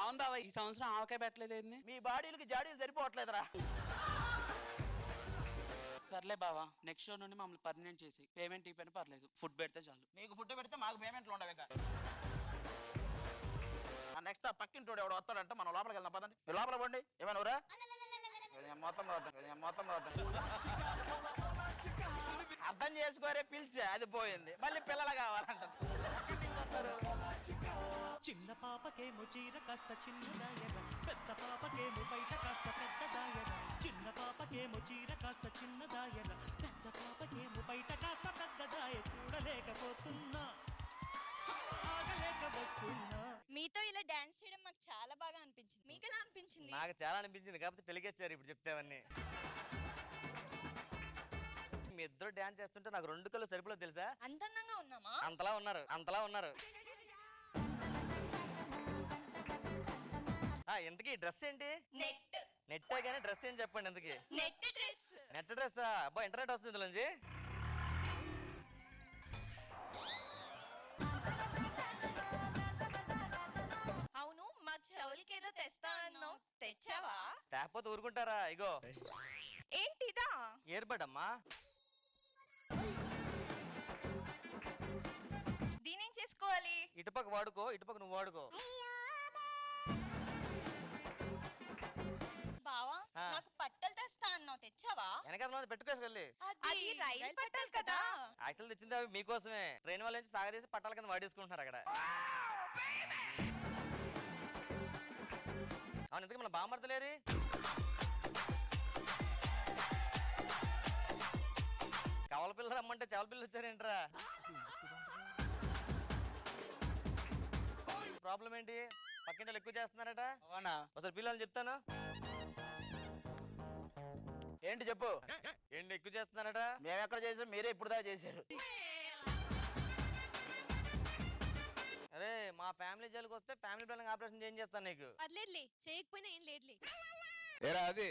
అవును బాబా, ఈ సంవత్సరం ఆవకాయ పెట్టలేదు. మీ బాడీలకి జాడీలు సరిపోవట్లేదురా. సర్లే బావా, నెక్స్ట్ షో నుండి మమ్మల్ని పర్మనెంట్ చేసి పేమెంట్ ఇవ్వని పర్లేదు, ఫుడ్ పెడితే చాలు. మీకు ఫుడ్ పెడితే మాకు పేమెంట్లు ఉండవు. నెక్స్ట్ పక్కింటోడు ఎవడు వస్తాడంటే మనం లోపలికి వెళ్దాం పదండి. మీరు లోపల పోండి. ఏమైనా ఊరా మొత్తం అర్థం చేసుకోరే పిలిచా, అది పోయింది. మళ్ళీ పిల్లలు కావాలంట. చిన్న పాపకేమో చీర కాస్త చిన్నదాయగా, పెద్ద పాపకేమో బయట కాస్త పెద్దదాయగా. చిన్న పాపకేమో చీర కాస్త చిన్నదాయగా, పెద్ద పాపకేమో బయట కాస్త పెద్దదాయ. చూడలేకపోతున్నా, ఆగలేక వస్తున్నా. మీతో ఇలా డాన్స్ చేయడం మాకు చాలా బాగా అనిపించింది. మీకు ఎలా అనిపించింది? నాకు చాలా అనిపించింది, కాకపోతే తెలియచేశారు ఇప్పుడు చెప్తేవన్నీ. మీ ఇద్దరు డాన్స్ చేస్తుంటే నాకు 2 కళ్ళు సరిపోలేదు తెలుసా? అంత అందంగా ఉన్నామా? అంతలా ఉన్నారు. ఎందుకు ఈ డ్రెస్ ఏంటి? నెట్టే కానీ డ్రెస్ ఏంటి చెప్పండి. ఎందుకు నెట్ డ్రెస్? అబ్బా ఇంటర్నెట్ వస్తుంది ఇందులోంచి. అవును, మా చెవులకి ఏదో తెస్తా అన్నావు, తెచ్చావా? తేకపోతే ఊరుకుంటారా? ఇగో ఏంటిదా? ఏర్బడ్ అమ్మా. దీనేం చేసుకోవాలి? ఇటుపక్క వాడుకో, ఇటుపక్క నువ్వు వాడుకో. బావా, నాకు పట్టలు తెస్తా అన్నావు, తెచ్చావా? వెనకాల పెట్టుకోవాలి. అది రైలు పట్టాలి కదా. యాక్చువల్ తెచ్చింది అవి మీకోసమే. ట్రైన్ వాళ్ళ నుంచి సాగదీసి పట్టాల కింద వాడేసుకుంటున్నారు అక్కడ. ఎందుకు మన బామర్తలేరి కవల పిల్లలు రమ్మంటే చవల పిల్లలు వచ్చారేంట్రా? ప్రాబ్లం ఏంటి? పక్కింటి ఎక్కువ చేస్తున్నారట. అవునా? ఒకసారి పిల్లలు చెప్తాను. ఏంటి చెప్పు. ఏంటి ఎక్కువ చేస్తున్నారట? మేము ఎక్కడ చేసాం, మీరే ఇప్పుడు దాకా చేశారు. అరే మా ఫ్యామిలీ జైలుకి వస్తే ఫ్యామిలీ ప్లానింగ్ ఆపరేషన్ ఏం చేస్తాను నీకు? పర్లేదులే, చేయకపోయినా ఏం లేదులే. ఏరా అది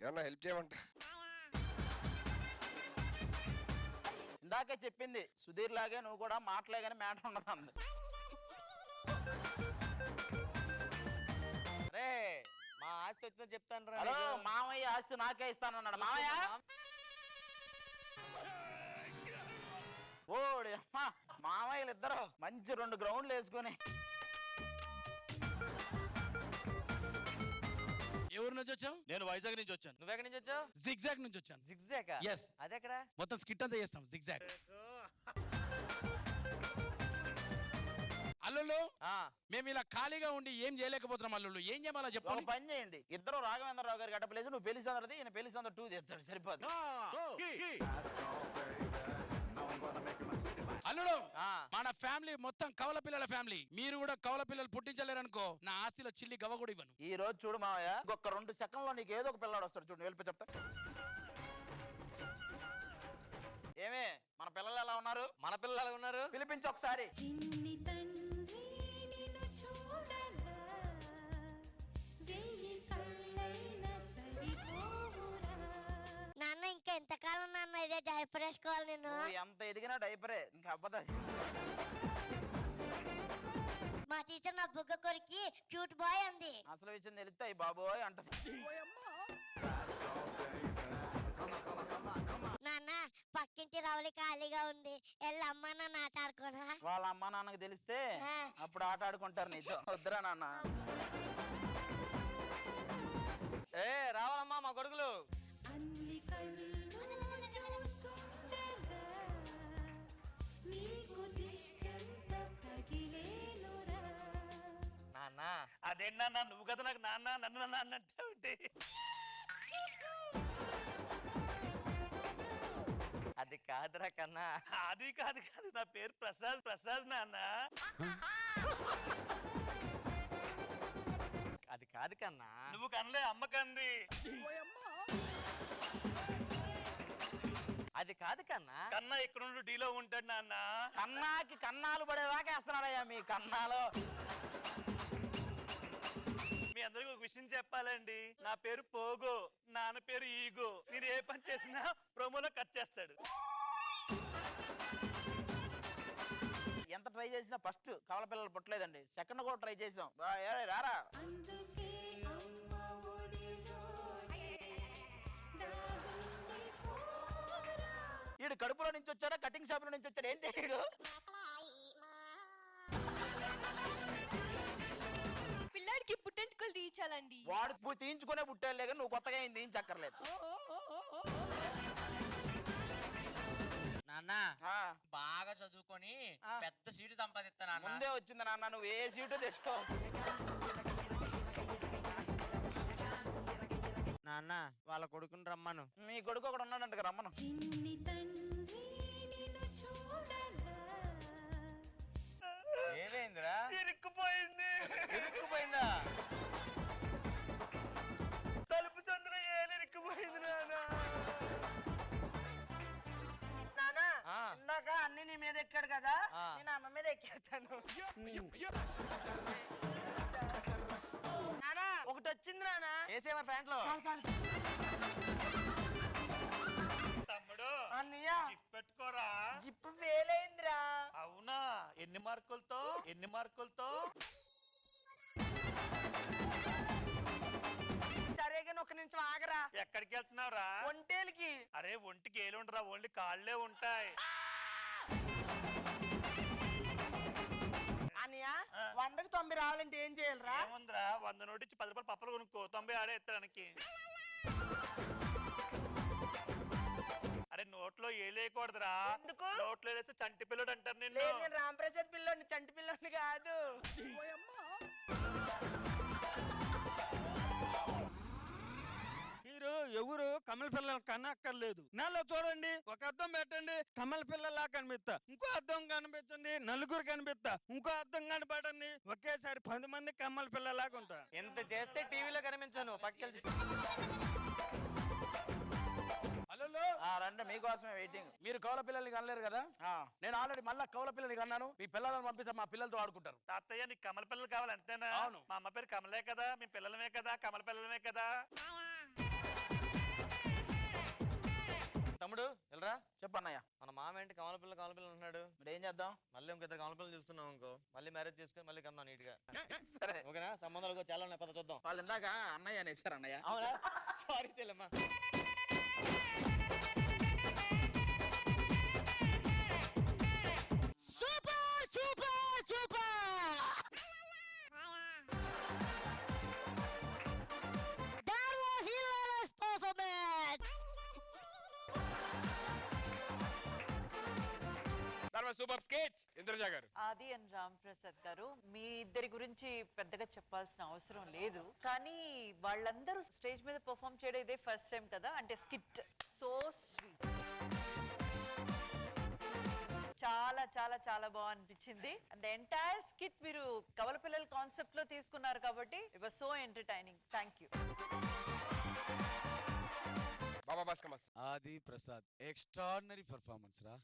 ఏమన్నా హెల్ప్ చేయమంట? ఇందాకే చెప్పింది సుధీర్ లాగే నువ్వు కూడా మాటలేగానే మ్యాటర్ ఉండదు అంది. రే మా ఆస్తి వచ్చిందో చెప్తాను రా. హలో మామయ్య ఆస్తి నాకే ఇస్తానన్నాడు. మామయ్య ఓడి అమ్మా, మామయ్యలు ఇద్దరు మంచి 2 గ్రౌండ్లు వేసుకొని. ఎవరి నుంచి వచ్చావు? నేను వైజాగ్ నుంచి వచ్చాను. నువ్వెక్కడి నుంచి వచ్చావు? జిగ్జాగ్ నుంచి వచ్చాను. జిగ్జాగ్? Yes. అదెక్కడ? మొత్తం స్కిట్ అంతా చేస్తాం జిగ్జాగ్. అల్లుళ్ళు మేము ఇలా ఖాళీగా ఉండి ఏం చేయలేకపోతున్నాం. అల్లుళ్ళు ఏం చేయమలా చెప్పండి. పని చేయండి, ఇద్దరు రాఘవేంద్రరావు గారి గట్ట ప్లేస్, నువ్వు పెళ్లి సందర్ది, ఈయన పెళ్లి సందర్ 2 చేస్తాడు, సరిపోదు. అల్లుడు మన ఫ్యామిలీ మొత్తం కవల పిల్లల ఫ్యామిలీ. మీరు కూడా కవల పిల్లలు పుట్టించలేరనుకో నా ఆస్తిలో చిల్లి గవ్వ కూడా ఇవ్వను. ఈ రోజు చూడు మావయ్య, ఇంకొక 2 సెకండ్లో నీకు ఏదో ఒక పిల్లాడు వస్తాడు. చూడు వెళ్ళి చెప్తా. ఏమే మన పిల్లలు ఎలా ఉన్నారు? మన పిల్లలు ఎలా ఉన్నారు? పిలిపించి ఒకసారి. నాన్న ఇంకా ఎంతకాలం నాన్న ఇదే డైపర్ వేసుకోవాలి నేను? ఎంత ఎదిగినా డైపరే, ఇంకా అవ్వదు. మా టీచర్ నా బుగ్గ కొరికి క్యూట్ బాయ్ అంది. అసలు విషయం తెలిస్తే అయ్యి బాబోయ్ అంటది. నాన్న పక్కింటి రౌలి ఖాళీగా ఉంది, వెళ్ళి అమ్మ నాన్న ఆట ఆడుకోనా? వాళ్ళ అమ్మ నాన్నకి తెలిస్తే అప్పుడు ఆట ఆడుకుంటారు నీతో. వద్దురా నాన్న. ఏ రావాలమ్మా మా కొడుకులు. నాన్న అదేనా నువ్వు కదా నాకు నాన్న నన్ను నాన్న అన్నట్టే ఉంటే. అది కాదురా కన్నా. అది కాదు కాదు, నా పేరు ప్రసాద్. ప్రసాద్ నాన్న. అది కాదు కన్నా. నువ్వు కనలే, అమ్మ కంది. అది కాదు కన్నా. కన్నా ఇక్కడ నుండి డీలో ఉంటాడు నాన్న. కన్నాకి కన్నాలు పడేదాకా వేస్తున్నాడయ్యా మీ కన్నాలో. మీ అందరికి ఒక విషయం చెప్పాలండి. నా పేరు పోగో, నాన్న పేరు ఈగో. నేను ఏ పని చేసినా ప్రోమోలో కట్ చేస్తాడు. ఎంత ట్రై చేసినా ఫస్ట్ కవల పిల్లలు పుట్టలేదండి. సెకండ్ కూడా ట్రై చేసాం. రారా ఈడు కడుపులో నుంచి వచ్చాడా, కటింగ్ షాప్ లో నుంచి వచ్చాడు? ఏంటి ఈడు? పిల్లాడికి పుట్టెంటుకలు తీయించాలండి. వాడు తీయించుకునే పుట్టాలే కానీ నువ్వు కొత్తగా ఏం తీయించక్కర్లేదు. నాన్న బాగా చదువుకొని పెద్ద సీటు సంపాదిస్తా. ముందే వచ్చింది నాన్న, నువ్వు ఏ సీటు తెచ్చుకో. నాన్న వాళ్ళ కొడుకుని రమ్మను. మీ కొడుకు ఒకడు ఉన్నాడంట, రమ్మను. ఏమైందిరా? ఇరుక్కుపోయింది. ఇరుక్కుపోయిందా? తలుపు సందులో ఏలు ఇరుక్కుపోయింది నాన్న. ఇందాక అన్ని నీ మీద ఎక్కాడు కదా, నేను అమ్మ మీద ఎక్కేస్తాను. నానా ఒకటి వచ్చింది నానా. వేసేవా ప్యాంట్ లో? తమ్ముడు అన్నయ్య జిప్ పెట్టుకోరా. జిప్ ఫెయిల్ అయిందిరా. అవునా? ఎన్ని మార్కులతో? ఎన్ని మార్కులతో? సరేగా ఒక నిమిషం ఆగరా. ఎక్కడికి వెళ్తున్నావురా? ఒంటేలకి. అరే ఒంటికి ఏలుండరా, ఓన్లీ కాళ్ళే ఉంటాయి. అన్నయ్య 100కి 90 రావాలంటే ఏం చేయాలరా? ఏముందిరా, 100 నోటి 10 రూపాయలు పప్పులు కొనుక్కో, 90 ఆడే ఎత్తడానికి. అరే నోట్లో ఏలేయకూడదురా. నోట్లో వేస్తే చంటి పిల్లడు అంటారు నిన్ను. నేను రాంప్రసాద్ పిల్లోని, చంటి పిల్లోని కాదు. కమల పిల్లలు కనక్కర్లేదు. నెలలో చూడండి, ఒక అద్దం పెట్టండి, కమల పిల్లలా కనిపిస్తా. ఇంకో అద్దం కనిపించండి, నలుగురు కనిపిస్తా. ఇంకో అద్దం కనపడండి, ఒకేసారి 10 మంది కమల పిల్లలాగా ఉంటా. ఎంత చేస్తే టీవీలో కనిపించాను పక్కకెళ్ళి. రండి, మీకోసమే వెయిటింగ్. మీరు కౌల పిల్లల్ని కనలేరు కదా, నేను ఆల్రెడీ మళ్ళీ కౌల పిల్లల్ని కన్నాను. మీ పిల్లలను పంపిస్తే మా పిల్లలతో ఆడుకుంటారు. తాతయ్య నీకు కమల పిల్లలు కావాలి అంతేనా? అవును. మా అమ్మ పేరు కమలే కదా, మీ పిల్లలమే కదా, కమల పిల్లలమే కదా. తమ్ముడు వెళ్ళరా. చెప్పన్నయ్య. మన మామ ఏంటి కమల పిల్ల అంటున్నాడు. మరి ఏం చేద్దాం? మళ్ళీ ఇంక ఇద్దరు కమల పిల్లలు చూస్తున్నాం ఇంకో, మళ్ళీ మ్యారేజ్ చేసుకుని మళ్ళీ కన్నా నీట్ గా. సరే ఓకేనా? సంబంధాలు చాలా ఉన్నాయి, పద చూద్దాం. వాళ్ళు ఇందాక అన్నయ్య అనేసారు. అన్నయ్య అవునా? సారీ చెల్లెమ్మా. Super super super. That was hilarious performance. Super sketch. Indraja గారు. ఆది అండ్ రామ్ ప్రసాద్ గారు, మీ ఇద్దరి గురించి పెద్దగా చెప్పాల్సిన అవసరం లేదు. కానీ వాళ్ళందరూ స్టేజ్ మీద పర్ఫామ్ చేయడం ఇదే ఫస్ట్ టైం కదా, అంటే స్కిట్ సో స్వీట్, చాలా చాలా చాలా బాగా అనిపించింది. అండ్ ఎంటైర్ స్కిట్ మీరు కవల పిల్లల కాన్సెప్ట్ లో తీసుకున్నారు కాబట్టి it was so entertaining. Thank you. ఆది ప్రసాద్ ఎక్స్ట్రాడినరీ పర్ఫార్మెన్స్ రా.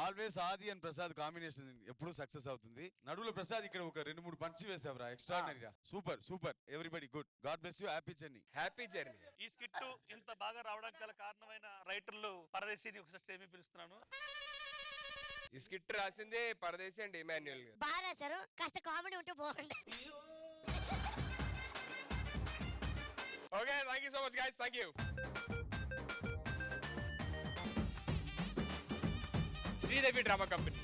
ఆల్వేస్ ఆది అండ్ ప్రసాద్ కాంబినేషన్ ఎప్పుడు సక్సెస్ అవుతుంది. నడువులో ప్రసాద్ ఇక్కడ ఒక 2-3 పంచి వేసావురా, ఎక్స్ట్రాడినరీ రా. Super super, everybody good. God bless you. Happy journey. Happy journey. ఈ స్కిట్ ఇంత బాగా రావడానికి గల కారణమైన రైటర్లు పరదేశీని ఒకసారి స్టేజ్ పిలుస్తున్నాను. ఈ స్కిట్ రాసింది పరదేశీ అండి, ఇమాన్యుయల్ గారు. బాగా రాశారు, కాస్త కామెడీ ఉంటే బాగుండే. Okay, thank you so much guys, thank you. Sridevi drama company.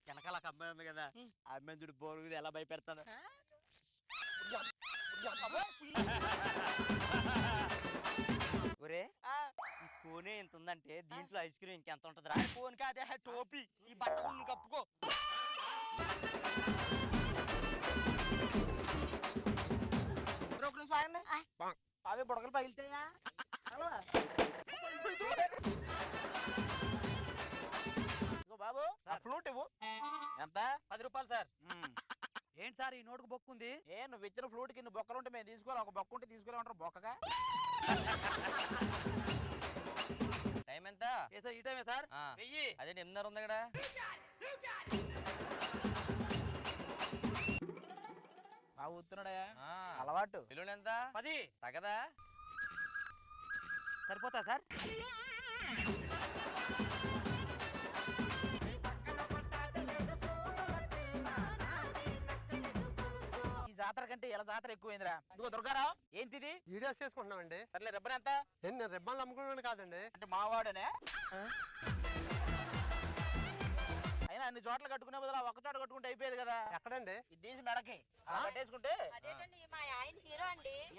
వెనకాల ఒక అమ్మాయి ఉంది కదా, ఆ అమ్మాయి చూడు బోరు ఎలా భయపెడతాను. ఒరే ఈ కోనే ఎంత ఉందంటే దీంట్లో ఐస్ క్రీమ్ ఇంకెంత ఉంటది రా. కోన్ కాదే టోపీ, ఈ బట్ట కప్పుకో. అవి బుడగలు పగిలితాయా? బాబు ఫ్లూట్ ఇవ్వు. ఎంత? 10 రూపాయలు సార్. ఏంటి సార్ ఈ నోటుకు బొక్కు ఉంది? ఏ నువ్వు ఇచ్చిన ఫ్లూట్ కి బొక్కలు ఉంటే మేము తీసుకోవాలి, ఒక బొక్క ఉంటే తీసుకురామంటారు బొక్కగా. టైం ఎంత? ఈ టైమే సార్. 1000. అదే 8:30 ఉంది కదా. బాగా ఊతున్నాడా అలవాటు. పిల్లలు ఎంత? 10. తగదా? సరిపోతా సార్. ఈ జాతర కంటే ఇలా జాతర ఎక్కువైందిరా. ఇదిగో దుర్గారావు, ఏంటిది? వీడియోస్ చేసుకుంటున్నామండి. సర్లే, రిబ్బన్ ఎంత? నేను రిబ్బన్లు అమ్ముకున్నాను కాదండి. అంటే మావాడనే. అయినా అన్ని చోట్ల కట్టుకునే బదులు ఒక చోట కట్టుకుంటే అయిపోయేది కదా. ఎక్కడండి? ఇది తీసి మెడకి కట్టేసుకుంటే.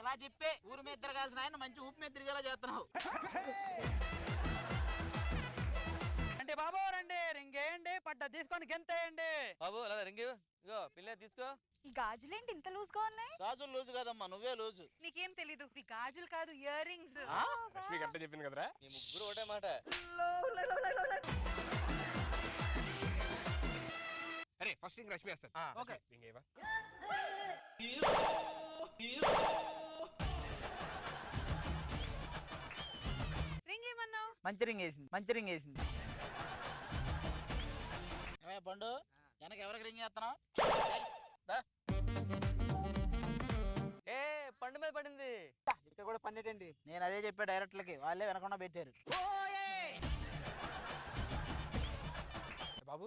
ఇలా చెప్పే ఊరి మీద తిరగాల్సిన ఆయన మంచి ఊపి మీద తిరిగేలా చేస్తున్నావు. అంటే బాబు రండి, రింగేయండి, పడ్డ తీసుకొని గెంతేయండి. బాబు అలా రింగ్ ఇగో పిల్ల తీసుకో. ఈ గాజులేంటి ఇంత లూజ్ గా ఉన్నాయి? గాజులు లూజు కాదమ్మా, నువ్వే లూజు. నీకేం తెలీదు, ఈ గాజులు కాదు ఇయర్ రింగ్స్. లక్ష్మి గంట చెప్పింది కదరా. మీ ముగ్గురు ఒకటే మాట. అరే ఫస్ట్ రింగ్ రష్మి వేస్తాను. ఓకే. రింగ్ ఏవా? రింగ్ ఏమన్నావు? మంచి రింగ్ వేసింది, మంచి రింగ్ వేసింది. ఏమయ్య పండు, వెనక ఎవరికి రింగ్ చేస్తున్నావు? ఏ పండు మీద పడింది. ఇక్కడ కూడా పన్నెటండి. నేను అదే చెప్పా డైరెక్టర్లకి, వాళ్ళే వెనకుండా పెట్టారు. బాబు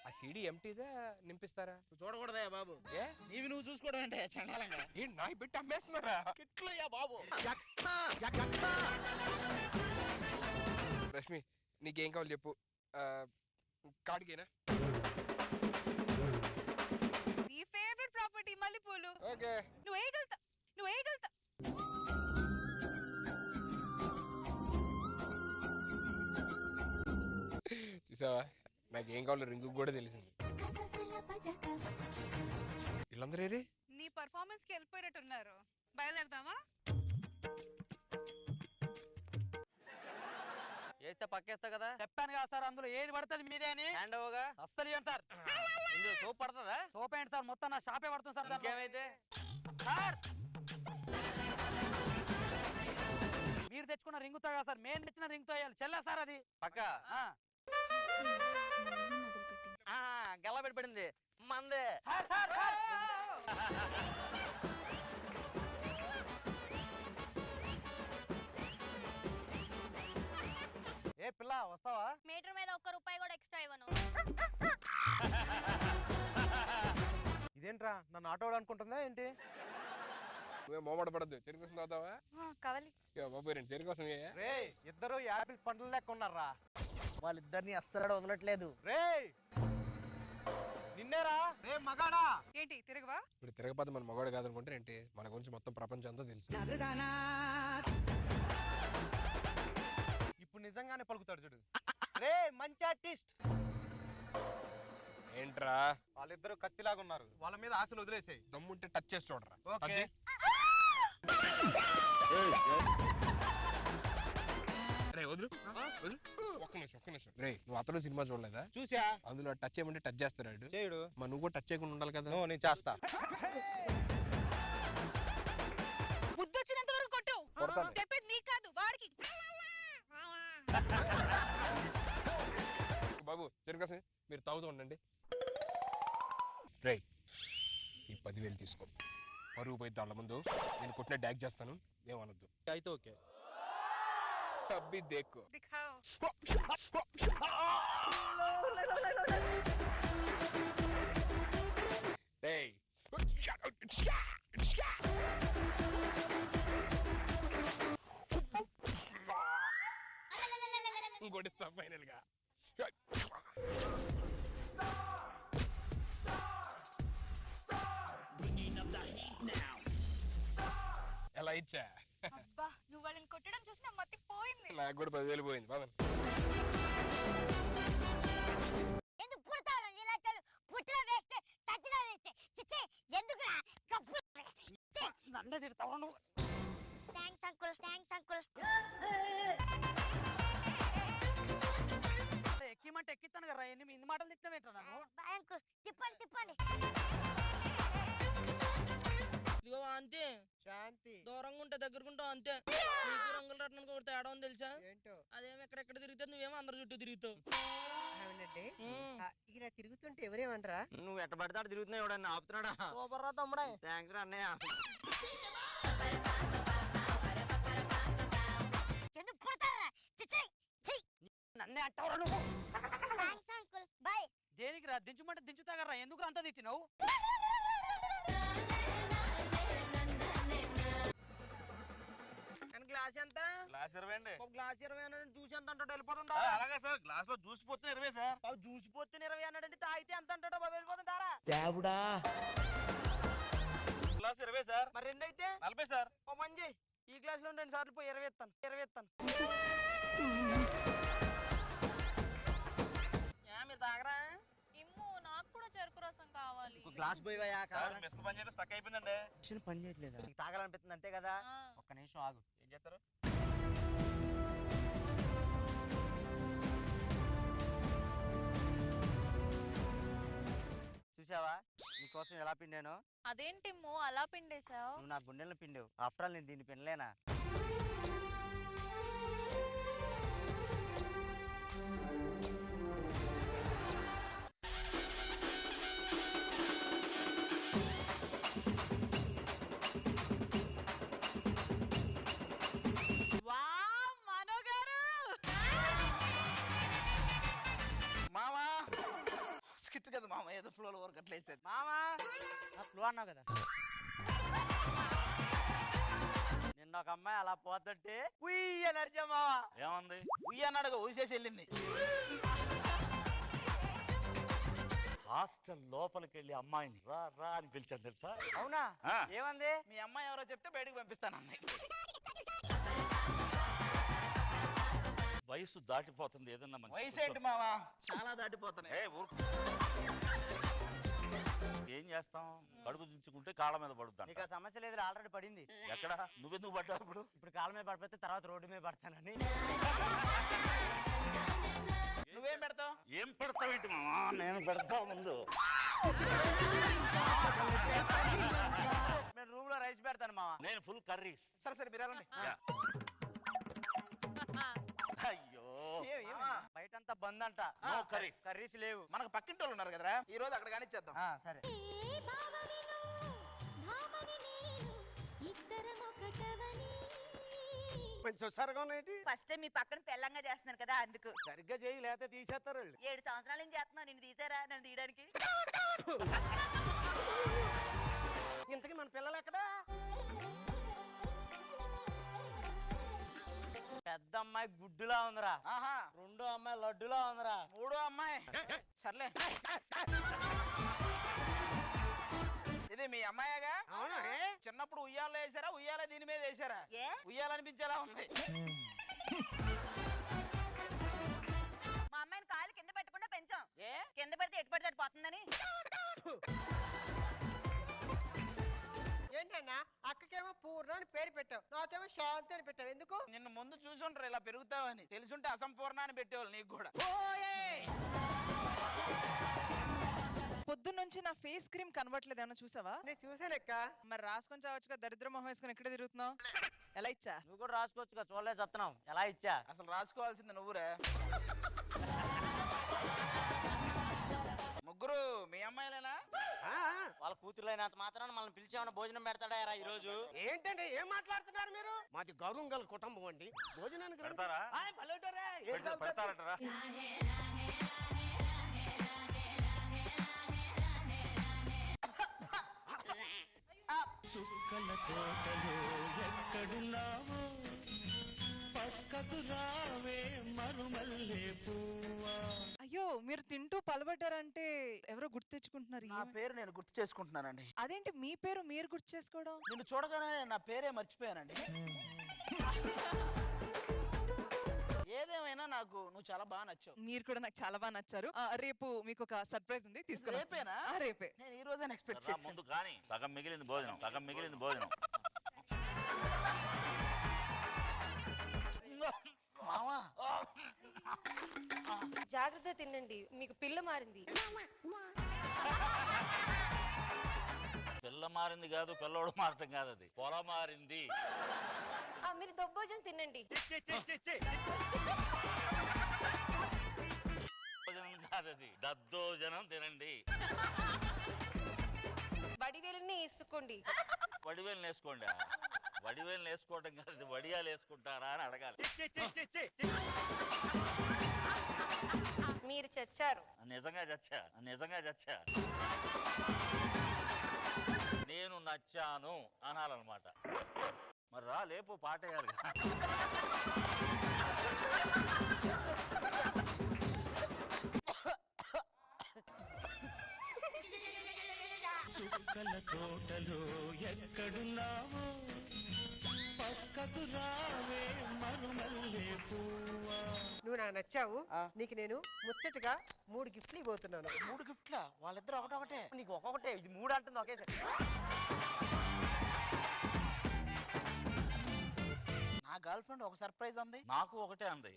ఆ సీడీ ఎంటీదా నింపిస్తారా? చూడకూడదా బాబు? ఏ నీవి నువ్వు చూసుకోవడం అంటే చండాలంగా. ఏంటి నాకు పెట్టి అమ్మేస్తున్నారా? ఇట్లయ్యా బాబు. రష్మి నీకేం కావాలి చెప్పు. కాడికేనా? నీ ఫేవరెట్ ప్రాపర్టీ మల్లెపూలు. ఓకే. నువ్వు వేయగలుగుతా, నువ్వు వేయగలుగుతా. చూసావా నాకేం కావాలో రింగు కూడా తెలిసింది. వీళ్ళందరూ నీ పర్ఫార్మెన్స్ కి వెళ్ళిపోయినట్టున్నారు. బయలుదేరదామా? వేస్తే పక్కేస్తా కదా. చెప్పాను కదా సార్, అందులో ఏది పడుతుంది మీదే అని. హ్యాండ్ ఓవర్గా అస్సలు ఇవ్వండి సార్. ఇందులో సోప్ పడుతుందా? సోప్ ఏంటి సార్, మొత్తం నా షాపే పడుతుంది సార్. ఇంకేమైతే సార్ మీరు తెచ్చుకున్న రింగుతో కదా సార్, మేము తెచ్చిన రింగుతో వేయాలి. చెల్లా సార్ అది పక్క గల్లా పెట్టి మందే. సార్ సార్ సార్ ఏ పిల్ల వస్తావా? మీటర్ మీద ₹1 కూడా ఎక్స్ట్రా ఇవ్వను. ఇదేంట్రా నన్ను ఆటోడు అనుకుంటుందా ఏంటి? నువ్వే మోమడ పడద్దు. చెరుకు కోసం తాగుతావా? కావాలి. బాబు రెండు చెరుకు కోసం. రే ఇద్దరు యాపిల్ పండ్లు లెక్క ఉన్నారా? వాళ్ళిద్దరిని అస్సలు వదలట్లేదు. రే నిన్నేరా రే మగాడా. ఏంటి తిరగవా? ఇప్పుడు తిరగపోతే మన మగవాడు కాదనుకుంటే ఏంటి, మన గురించి మొత్తం ప్రపంచం అంతా తెలుసు. ఇప్పుడు నిజంగానే పలుకుతాడు చూడు. రే మంచి ఆర్టిస్ట్. ఏంట్రా వాళ్ళిద్దరు కత్తిలాగా ఉన్నారు, వాళ్ళ మీద ఆశలు వదిలేసాయి. దమ్ముంటే టచ్ చేసి చూడరా. ఓకే. రే వదులు వదులు. ఒక్క నిమిషం. రే నువ్వు అతను సినిమా చూడలేదా? చూసా. అందులో టచ్ చేయమంటే టచ్ చేస్తాడు. చేయడు. మరి నువ్వు కూడా టచ్ చేయకుండా ఉండాలి కదా. నేను చేస్తా. బుద్ధి వచ్చినంత వరకు కొట్టు. చెప్పేది నీకు కాదు వాడికి. బాబు చెరుకు కోసం మీరు తాగుతూ ఉండండి. రే ఈ 10,000 తీసుకో. పరుగు పోయి దాళ్ళ ముందు నేను కొట్టిన డ్యాక్ చేస్తాను, ఏమనొద్దు. అయితే ఓకే. అబ్బి దేక్కో. ఏయ్ ఇంకోటి ఇస్తా ఫైనల్ గా. ఎలా ఇచ్చా? అబ్బా నువ్వు వాళ్ళని కొట్టడం చూసి నా మతి పోయింది. నాకు కూడా 10,000 పోయింది. బాగా ఎందుకు పుడతారు నీలాంటి పుట్టిన వేస్తే తచ్చినా వేస్తే చిచ్చి ఎందుకురా కప్పు నన్నే తిడతావు నువ్వు. Thanks uncle. ఎక్కిమంటే ఎక్కిస్తాను కదా, ఎన్ని మాటలు తిట్టమేంటా నన్ను? అంకుల్ తిప్పండి. ఇదిగో అంతే శాంతి దూరంగా ఉంటే దగ్గరకుంటావు అంతే. నీకు రంగుల రత్నానికి ఒకటి తేడా ఉంది తెలుసా? ఏంటో అదేమో ఎక్కడెక్కడ తిరుగుతుంది, నువ్వేమో అందరి చుట్టూ తిరుగుతావు. ఇలా తిరుగుతుంటే ఎవరేమంటారా? నువ్వు ఎట్ట పడతాడు తిరుగుతున్నావు, ఎవడన్నా ఆపుతున్నాడా? సూపర్ రా తమ్ముడే. థ్యాంక్స్ రా అన్నయ్య. ఎందుకు పుడతారా చిచ్చి నన్నే అంటావురా నువ్వు. Thanks uncle by. దేనికి రా దించుమంటే దించుతాగరా, ఎందుకు అంత తిట్టినావు? గ్లాస్ ఎంత? గ్లాస్ 20 అండి. గ్లాస్ 20 అన్నాడు, జ్యూస్ ఎంత అంటాడు వెళ్ళిపోతుందా? అలాగే సార్, గ్లాస్ లో జ్యూస్ పోతే 20 సార్. జ్యూస్ పోతే 20 అన్నాడంటే తాగితే ఎంత అంటాడో బాబు వెళ్ళిపోతుందారా? Glass 20 sir. మరి రెండైతే 40 సార్. ఓ పని చేయి, ఈ గ్లాస్ లో 2 సార్లు పోయి 20 ఇస్తాను. మీరు తాగరా? నాకు కూడా చెరుకు రసం కావాలి. గ్లాస్ పోయివయ్యా. మిషన్ పని చేయడం స్టక్ అయిపోయిందండి. మిషన్ పని చేయట్లేదా? నీకు తాగాలనిపిస్తుంది అంతే కదా. ఒక్క నిమిషం ఆగు. ఏం చేస్తారు? చూసావా నీకోసం ఎలా పిండాను? అదేంటిమ్మో అలా పిండేశావు? నువ్వు నా గుండెలను పిండావు. ఆఫ్టర్ ఆల్ నేను దీన్ని పిండలేనా? మావా ఫ్లోలో ఊరికి అట్లా వేసేది. మామా ఫ్లో అన్నావు కదా, నిన్న ఒక అమ్మాయి అలా పోతుంటే ఉయ్య నడిచా మావా. ఏమంది? ఉయ్య అన్నాడుగా ఊసేసి వెళ్ళింది. హాస్టల్ లోపలికి వెళ్ళి అమ్మాయిని రా రా అని పిలిచాను తెలుసా? అవునా? ఏమంది? మీ అమ్మాయి ఎవరో చెప్తే బయటకు పంపిస్తాను అమ్మాయి. వయసు దాటిపోతుంది ఏదన్నా మంచి వయసు ఏంటి మావా, చాలా దాటిపోతున్నాయి. ఏం చేస్తాం? కడుపు దించుకుంటే కాళ్ళ మీద పడుద్దాం. నీకు ఆ సమస్య లేదు, ఆల్రెడీ పడింది. ఎక్కడ? నువ్వెందుకు పడ్డావు ఇప్పుడు? ఇప్పుడు కాళ్ళ మీద పడిపోతే తర్వాత రోడ్డు మీద పడతానని. నువ్వేం పెడతావు? ఏం పెడతావేంటి మామా? నేను పెడతా ముందు. నేను రూమ్ లో రైస్ పెడతాను మావా. నేను ఫుల్ కర్రీస్. సరే మీరు వెళ్ళండి. అయ్యో బయటంతా బంద్ అంట. కర్రీస్ లేవు. మనకు పక్కింటి వాళ్ళు ఉన్నారు కదరా, ఈ రోజు అక్కడ కానిచ్చేద్దాం. సరే. కొంచెం సరగం ఏంటి? ఫస్ట్ టైం మీ పక్కన పెళ్ళంగా చేస్తున్నాను కదా అందుకు. సరిగ్గా చేయి, లేకపోతే తీసేస్తారు వాళ్ళు. 7 సంవత్సరాల నుంచి చేస్తున్నావు, నిన్ను తీసారా నన్ను తీయడానికి? ఇంతకీ మన పిల్లలు ఎక్కడా? పెద్ద అమ్మాయి గుడ్డులా ఉందిరా, రెండో అమ్మాయి లడ్డులా ఉందిరా, మూడో అమ్మాయి సర్లే. ఇది మీ అమ్మాయిగా? చిన్నప్పుడు ఉయ్యాలో వేసారా, ఉయ్యాల దీని మీద వేసారా? ఉయ్యాలనిపించేలా ఉంది. మా అమ్మాయిని కాలు కింద పెట్టకుండా పెంచాం. కింద పెడితే ఎటు పడితే అటు పోతుందని. ఏంటన్నా అక్కకేమో పూర్ణ అని పేరు పెట్టావు, నాకేమో శాంతి అని పెట్టావు, ఎందుకు? నిన్ను ముందు చూసుంటారు ఇలా పెరుగుతావని, తెలుసుంటే అసంపూర్ణ అని పెట్టేవాళ్ళు నీకు కూడా. పొద్దున్నుంచి నా ఫేస్ క్రీమ్ కనబడట్లేదు, ఏమన్నా చూసావా? నేను చూసానక్క. మరి రాసుకొని చావచ్చుగా, దరిద్ర మొహం వేసుకొని ఎక్కడ తిరుగుతున్నావు? ఎలా ఇచ్చా? నువ్వు కూడా రాసుకోవచ్చుగా, చూడలేదు చెప్తున్నావు. ఎలా ఇచ్చా? అసలు రాసుకోవాల్సింది నువ్వురా. ముగ్గురు మీ అమ్మాయిలేనా? వాళ్ళ కూతురులైనంత మాత్రాన మనం పిలిచామన్న భోజనం పెడతాడా ఈ రోజు? ఏంటండి ఏం మాట్లాడుతున్నారు మీరు? మాది గౌరవం గల కుటుంబం అండి, భోజనానికి రండి. పెడతారా? భలేటోరే. పెడతారటరా? చుక్కల తోటలో ఎక్కడున్నావో పక్కకు రావే మరుమల్లే పువ్వా. అయ్యో, మీరు తింటూ పలబడ్డారంటే ఎవరో గుర్తు తెచ్చుకుంటున్నారు. నా పేరు నేను గుర్తు చేసుకుంటున్నానండి. అదేంటి మీ పేరు మీరు గుర్తు చేసుకోవడం? నిన్ను చూడగానే నా పేరే మర్చిపోయానండి. ఏదేమైనా నాకు నువ్వు చాలా బాగా నచ్చావు. మీరు కూడా నాకు చాలా బాగా నచ్చారు. రేపు మీకు ఒక సర్ప్రైజ్ ఉంది, తీసుకుని రేపేనా? రేపే. నేను ఈ రోజే ఎక్స్పెక్ట్ రా ముందు కానీ సగం మిగిలింది భోజనం, సగం మిగిలింది భోజనం. మావా జాగ్రత్త తినండి, మీకు పిల్ల మారింది. పిల్ల మారింది కాదు, పిల్లోడు మారటం కాదు, అది పొల మారింది. మీరు దొబ్బోజనం తినండి. భోజనం కాదు, అది దద్దోజనం తినండి. వడివేలుని ఇసుకోండి. వడివేలు వేసుకోండి. వడివేలు వేసుకోవటం కాదు, ఇది వడియాలు వేసుకుంటారా అని అడగాలి. మీరు చచ్చారు. నిజంగా చచ్చా, నిజంగా చచ్చా. నేను నచ్చాను అనాలన్నమాట. మరి రా లేపు పాట వేయాలి. చుక్కల తోటలో ఎక్కడున్నావో పక్కకు రావే మరుమల్లే పువ్వా. నువ్వు నాకు నచ్చావు, నీకు నేను ముచ్చటగా 3 గిఫ్ట్లు ఇవ్వబోతున్నాను. 3 గిఫ్ట్లా? వాళ్ళిద్దరు ఒకటే? నీకు ఒక్కొక్కటే, ఇది 3 అంటుంది ఒకేసారి. నా గర్ల్ ఫ్రెండ్ ఒక సర్ప్రైజ్ అంది, నాకు ఒకటే అంది.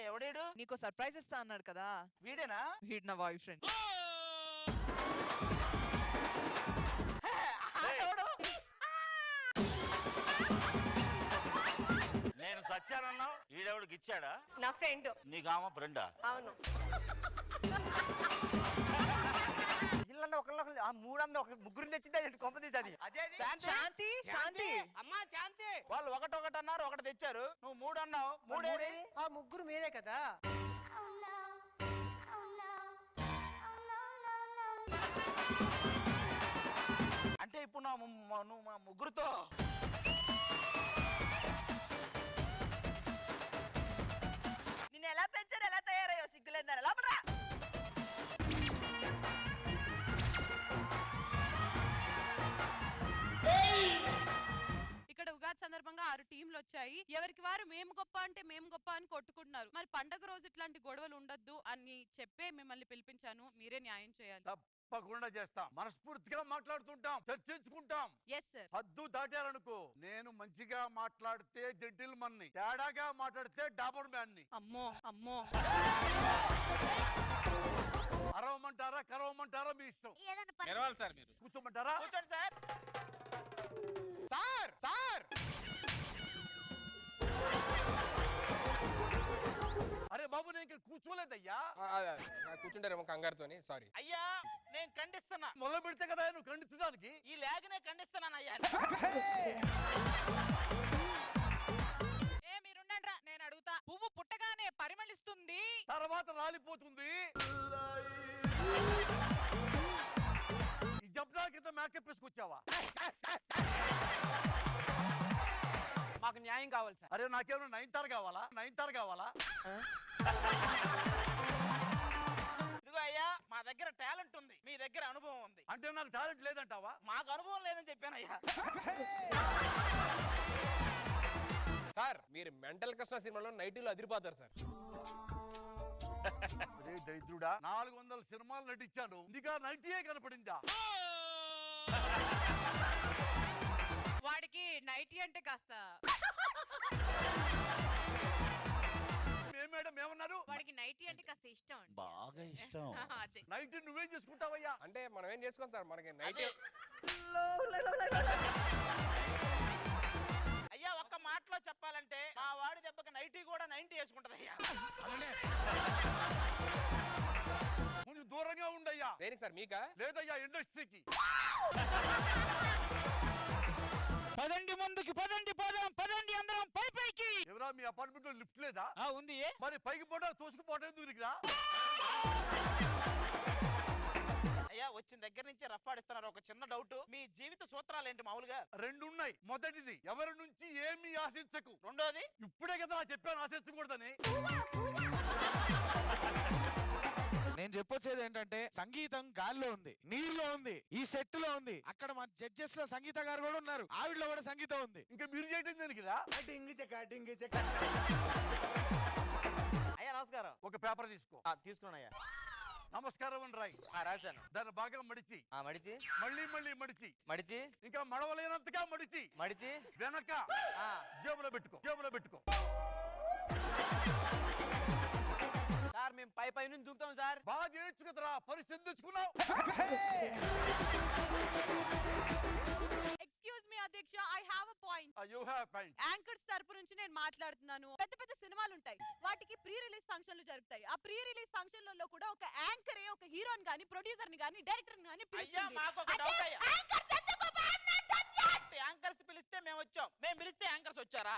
ఎవడేడు? నీకు సర్ప్రైజ్ ఇస్తా అన్నాడు కదా. వీడేనా? వీడు నా బాయ్ ఫ్రెండ్. నేను సచ్చానన్నావు, ఈడెవడికి ఇచ్చాడా? నా ఫ్రెండ్. నీకు ఆమె ఫ్రెండా? అవును. ఇళ్ళన్న ఒకళ్ళొకళ్ళు ఆ 3 అమ్మ ఒక ముగ్గురు తెచ్చింది కొంప తీసాది. శాంతి, శాంతి, అమ్మా శాంతి. వాళ్ళు ఒకటి అన్నారు, ఒకటి తెచ్చారు. నువ్వు 3 అన్నావు. 3 ఆ ముగ్గురు మీరే కదా. అంటే ఇప్పుడు నువ్వు మా ముగ్గురుతో నిన్ను ఎలా పెంచారు, ఎలా తయారయ్యో సిగ్గులేదని లోపల ఇక్కడ ఉగాది సందర్భంగా 6 టీంలు వచ్చాయి. ఎవరికి వారు మేము గొప్ప అంటే మేము గొప్ప అని కొట్టుకుంటున్నారు. మరి పండగ రోజు ఇట్లాంటి గొడవలు ఉండొద్దు అని చెప్పే మిమ్మల్ని పిలిపించాను. మీరే న్యాయం చేయాలి. తప్పకుండా చేస్తాం. మనస్ఫూర్తిగా మాట్లాడుతుంటాం, చర్చించుకుంటాం. Yes sir. హద్దు దాటారనుకో, నేను మంచిగా మాట్లాడితే జెంటిల్ మన్ని, తేడాగా మాట్లాడితే డాబర్ మ్యాన్ ని. అమ్మో అమ్మో. అరవమంటారా కరవమంటారా మీ ఇష్టం. సార్ మీరు కూర్చోమంటారా? కూర్చోండి సార్. సార్ సార్ అరే బాబు, నేను ఇక్కడ కూర్చోలేదయ్యా. కూర్చుంటారేమో కంగారుతోని, సారీ. అయ్యా నేను ఖండిస్తున్నా. మొదలు పెడితే కదా నువ్వు ఖండించడానికి. ఈ లేఖనే ఖండిస్తున్నాను అయ్యా. మీరుండండ్రా, నేను అడుగుతా. పువ్వు పుట్టగానే పరిమళిస్తుంది, తర్వాత రాలిపోతుంది. ఈ జబ్నా కింద మేకప్ వేసుకొచ్చావా? మాకు న్యాయం కావాలి సార్. అరే నాకేమైనా 9th తార కావాలా? 9th తార కావాలా? ఇదిగో అయ్యా, మా దగ్గర టాలెంట్ ఉంది, మీ దగ్గర అనుభవం ఉంది. అంటే నాకు టాలెంట్ లేదంటావా? మాకు అనుభవం లేదని చెప్పానయ్యా. సార్ మీరు మెంటల్ కృష్ణ సినిమాలో నైటీలో అదిరిపోతారు సార్. రే దరిద్రుడా, 400 సినిమాలు నటించాను, ఇంకా నైటీయే కనపడిందా? వాడికి నైటీ అంటే కాస్త మేడం ఏమన్నారు? వాడికి నైటీ అంటే కాస్త ఇష్టం. బాగా ఇష్టం. అదే నైటీ నువ్వేం చేసుకుంటావయ్యా? అంటే మనం ఏం చేసుకోం సార్, మనకి నైటీ. అయ్యా ఒక్క మాటలో చెప్పాలంటే మా వాడి దెబ్బకి నైటీ కూడా 90 వేసుకుంటది అయ్యా. కొంచెం దూరంగా ఉండయ్యా. దేనికి సార్, మీకా? లేదయ్యా, ఇండస్ట్రీకి. పదండి ముందుకి, పదండి పోదాం, పదండి అందరం పై పైకి. ఎవరా మీ అపార్ట్మెంట్ లో లిఫ్ట్ లేదా? ఉంది. మరి పైకి పోవడం తోసుకుపోవడం ఎందుకు నీకురా? అయ్యా వచ్చిన దగ్గర నుంచి రఫ్ ఆడిస్తున్నారు. ఒక చిన్న డౌట్, మీ జీవిత సూత్రాలు ఏంటి మామూలుగా? 2 ఉన్నాయి. మొదటిది, ఎవరి నుంచి ఏమీ ఆశించకు. రెండోది, ఇప్పుడే కదా చెప్పాను ఆశించకూడదని. నేను చెప్పొచ్చేది ఏంటంటే, సంగీతం గాల్లో ఉంది, నీరులో ఉంది, ఈ సెట్ లో ఉంది. అక్కడ మన జడ్జెస్ లో సంగీత గారు కూడా ఉన్నారు, ఆవిడలో కూడా సంగీతం ఉంది. ఇంకా మీరు చేయటం దానికి రా. అయ్యా నమస్కారం. ఒక పేపర్ తీసుకో. తీసుకున్నాయ్యా. నమస్కారం అని రాయి. రాశాను. దాన్ని బాగా మడిచి మడిచి మళ్ళీ మడిచి మడిచి ఇంకా మడవలేనంతగా మడిచి మడిచి వెనక జేబులో పెట్టుకో. సార్ మేము పై నుంచి దూకుతాం సార్. బాగా చేయొచ్చు కదరా, పరిస్థితి తెచ్చుకున్నావు. ఎక్స్క్యూజ్ మీ అధ్యక్ష, I have a point. You have point. Anchors తరపు నుంచి నేను మాట్లాడుతున్నాను. పెద్ద పెద్ద సినిమాలు ఉంటాయి, వాటికి ప్రీ రిలీజ్ ఫంక్షన్లు జరుగుతాయి. ఆ ప్రీ రిలీజ్ ఫంక్షన్లలో కూడా ఒక యాంకరే ఒక హీరోని గాని, ప్రొడ్యూసర్ ని గాని, డైరెక్టర్ ని గాని అయ్యా మాకు ఒక డౌట్ అయ్యా. యాంకర్స్ పిలిస్తే మేము వచ్చాం, మేము పిలిస్తే యాంకర్స్ వచ్చారా?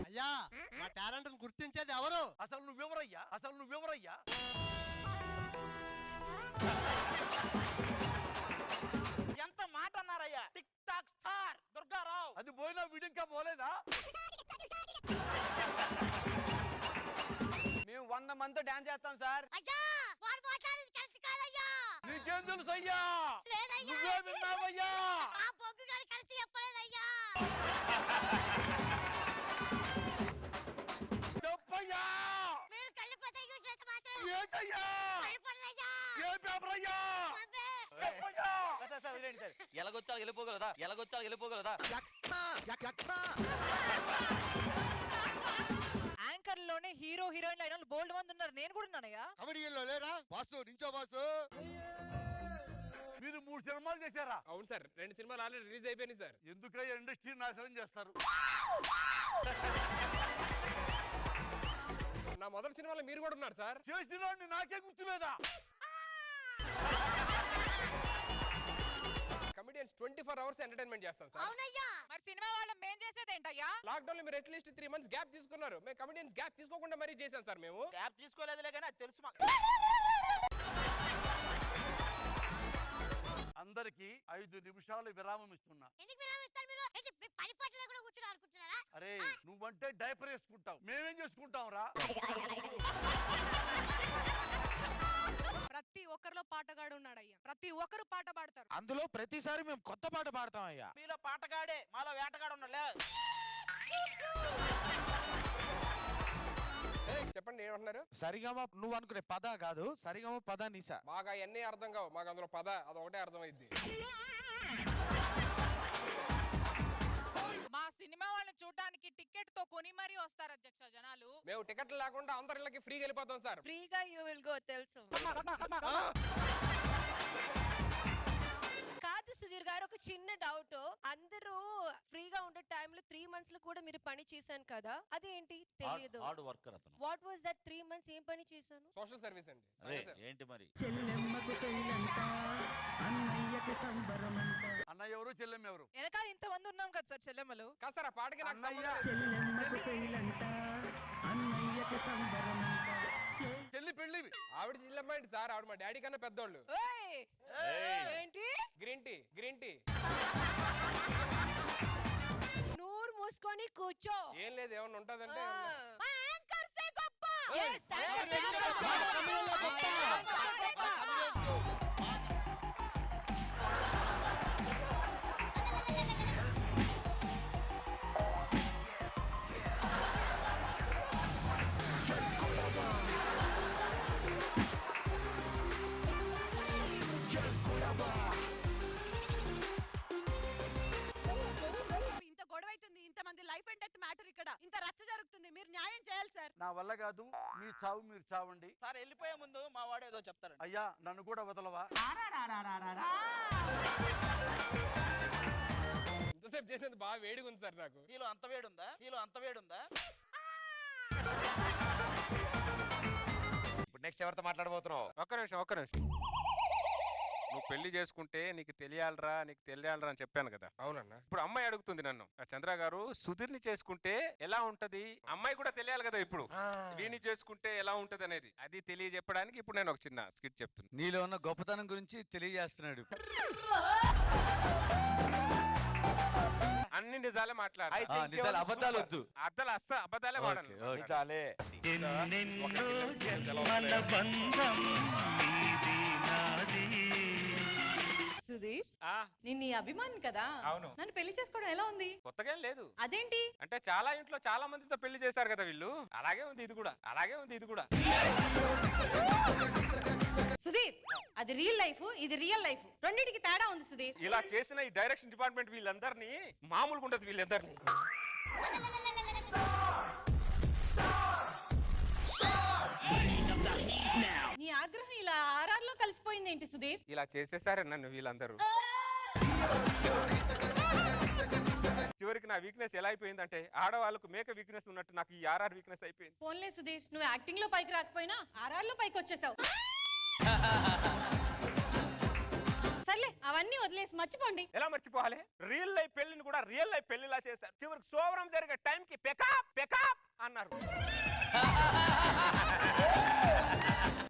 అయ్యా మా టాలెంట్ గుర్తించేది ఎవరు? అసలు నువ్వెవరయ్యా? ఎంత మాట అన్నారయ్యా. TikTok star Durgarao. అది పోయినా వీడు ఇంకా పోలేదా? మేము 100 మందితో డాన్స్ చేస్తాం సార్. అయ్యా వాడు మాట్లాడేది కరెక్ట్ కాదయ్యా. నీకేం తెలుసు అయ్యా? లేదయ్యా. నువ్వే విన్నావయ్యా? ఆ బొగ్గు గారు కరెక్ట్ చెప్పలేదయ్యా. చెప్పయ్యా. మీరు కళ్ళిపోతే చూసినంత మాత్రం ఏంటయ్యా? భయపడదయ్యా. ఏ పేపర్ అయ్యా? చెప్పయ్యా. సార్ వదిలేండి సార్. ఎలాగొచ్చా వెళ్ళిపోగలదా? యాంకర్లోనే హీరో హీరోయిన్లు అయిన బోల్డ్ మంది ఉన్నారు. నేను కూడా ఉన్నానయ్యా. కమెడీలో లేరా? బాసు నించో బాసు. మీరు 3 సినిమాలు చేశారా? అవును సార్, 2 సినిమాలు ఆల్రెడీ రిలీజ్ అయిపోయినాయి సార్. ఎందుకయ్యా ఇండస్ట్రీ నాశనం చేస్తారు? నా మొదటి సినిమాలో మీరు కూడా ఉన్నారు సార్. చేసిన నాకే గుర్తులేదా? కమెడియన్స్ 24 అవర్స్ ఎంటర్టైన్మెంట్ చేస్తాం సార్. అవునయ్యా. మరి సినిమా వాళ్ళం మేం చేసేదేంటయ్యా? అయ్యా? లాక్డౌన్ లో మీరు అట్లీస్ట్ 3 months గ్యాప్ తీసుకున్నారు. మేము కమిడియన్స్ గ్యాప్ తీసుకోకుండా మరీ చేశాం సార్ మేము. గ్యాప్ తీసుకోలేదులే కానీ అది తెలుసు మాకు. అందరికి 5 నిమిషాలు విరామం ఇస్తున్నా. ఎందుకు విరామం ఇస్తారు మీరు? ఏంటి మీ పని పాటలో కూడా కూర్చొని ఆడుకుంటున్నారా? అరే నువ్వంటే డైపర్ వేసుకుంటావు, మేమేం చేసుకుంటాం రా? ప్రతి ఒక్కరిలో పాటగాడు ఉన్నాడయ్యా. ప్రతి ఒక్కరు పాట పాడతారు. అందులో ప్రతిసారి మేము కొత్త పాట పాడతాం అయ్యా. మీలో పాటగాడే, మాలో వేటగాడు ఉన్నాడులే. చెప్పండి ఏమంటున్నారు? సరిగమ నువ్వు అనుకునే పద కాదు, సరిగమ పద నిసా. మాకు అవన్నీ అర్థం కావు, మాకు అందులో పద అదొకటే అర్థమైంది. మా సినిమా వాళ్ళని చూడడానికి టికెట్ తో కొని మరీ వస్తారు అధ్యక్ష జనాలు. మేము టికెట్లు లేకుండా అందరి ఇళ్ళకి ఫ్రీగా వెళ్ళిపోతాం సార్. ఫ్రీగా యూ విల్ గో తెలుసు. కాదు సుధీర్ గారు, ఒక చిన్న డౌట్. అందరూ ఫ్రీగా ఉండే టైంలో 3 months లో కూడా మీరు పని చేశాను కదా, అదేంటి తెలియదు. హార్డ్ వర్కర్ అతను. What was that 3 months? ఏం పని చేశాను? సోషల్ సర్వీస్ అండి. అదే ఏంటి మరి? అన్నయ్య ఎవరు చెల్లెమ్మ ఎవరు? వెనకాల ఇంతమంది ఉన్నాం కదా సార్ చెల్లెమ్మలు. కాదు సార్ ఆ పాటకి నాకు చెల్లి పెళ్లి. ఆవిడ చెల్లెమ్మ ఏంటి సార్? ఆవిడ మా డాడీ కన్నా పెద్దోళ్ళు. ఏంటి? Green tea green tea. నోరు మూసుకొని కూర్చో. ఏం లేదు, ఏమన్నా ఉంటదంటే మా యాంకర్స్ ఏ గొప్ప. ఇంత గొడవ అవుతుంది, ఇంతమంది లైఫ్ అండ్ డెత్ మ్యాటర్ ఇక్కడ, ఇంత రచ్చ జరుగుతుంది. మీరు న్యాయం చేయాలి సార్. నా వల్ల కాదు, మీ చావు మీరు చావండి. సార్ వెళ్ళిపోయే ముందు మా వాడు ఏదో చెప్తారు. అయ్యా నన్ను కూడా వదలవా? ఇంతసేపు చేసేది బాగా వేడిగా ఉంది సార్ నాకు. కీలో అంత వేడుందా? కీలో అంత వేడుందా? ఇప్పుడు నెక్స్ట్ ఎవరితో మాట్లాడబోతున్నావు? ఒక్క నిమిషం. నువ్వు పెళ్లి చేసుకుంటే నీకు తెలియాలరా అని చెప్పాను కదా. అవునన్నా. ఇప్పుడు అమ్మాయి అడుగుతుంది నన్ను, చంద్ర గారు సుధీర్ని చేసుకుంటే ఎలా ఉంటది, అమ్మాయి కూడా తెలియాలి కదా ఇప్పుడు వీడిని చేసుకుంటే ఎలా ఉంటది అనేది. అది తెలియజెప్పడానికి ఇప్పుడు నేను ఒక చిన్న స్కిట్ చెప్తున్నా. నీలో ఉన్న గొప్పతనం గురించి తెలియజేస్తున్నాడు. అన్ని నిజాలే మాట్లాడాలి. నిజాలు అబద్ధాలు వద్దు. అబద్ధాలే వాడాలి. సుధీర్, నేను నీ అభిమాని కదా. అవును. నన్ను పెళ్లి చేసుకోవడం ఎలా ఉంది? కొత్తగా లేదు. అదేంటి? అంటే చాలా ఇంట్లో చాలా మందితో పెళ్లి చేశారు కదా వీళ్ళు. అలాగే ఉంది ఇది కూడా. సుధీర్, అది రియల్ లైఫ్, ఇది రియల్ లైఫ్, రెండింటికి తేడా ఉంది సుధీర్. ఇలా చేసిన ఈ డైరెక్షన్ డిపార్ట్మెంట్ వీళ్ళందరినీ మామూలుగా ఉండదు. వీళ్ళందరినీ నీ ఆగ్రహం ఇలా ఆర్ఆర్ లో కలిసిపోయింది ఏంటి సుధీర్? ఇలా చేసేసారు నన్ను వీళ్ళందరూ. చివరికి నా వీక్నెస్ ఎలా అయిపోయిందంటే ఆడవాళ్ళకు మేక వీక్నెస్ ఉన్నట్టు నాకు ఈ ఆర్ఆర్ వీక్నెస్ అయిపోయింది. ఫోన్లే సుధీర్, నువ్వు యాక్టింగ్ లో పైకి రాకపోయినా ఆర్ఆర్ లో పైకి వచ్చేసావు. సర్లే అవన్నీ వదిలేసి మర్చిపోండి. ఎలా మర్చిపోవాలి? రియల్ లైఫ్ పెళ్లిని కూడా రియల్ లైఫ్ పెళ్లిలా చేశారు. చివరికి సోవరం జరిగే టైంకి పెకాప్ అన్నారు.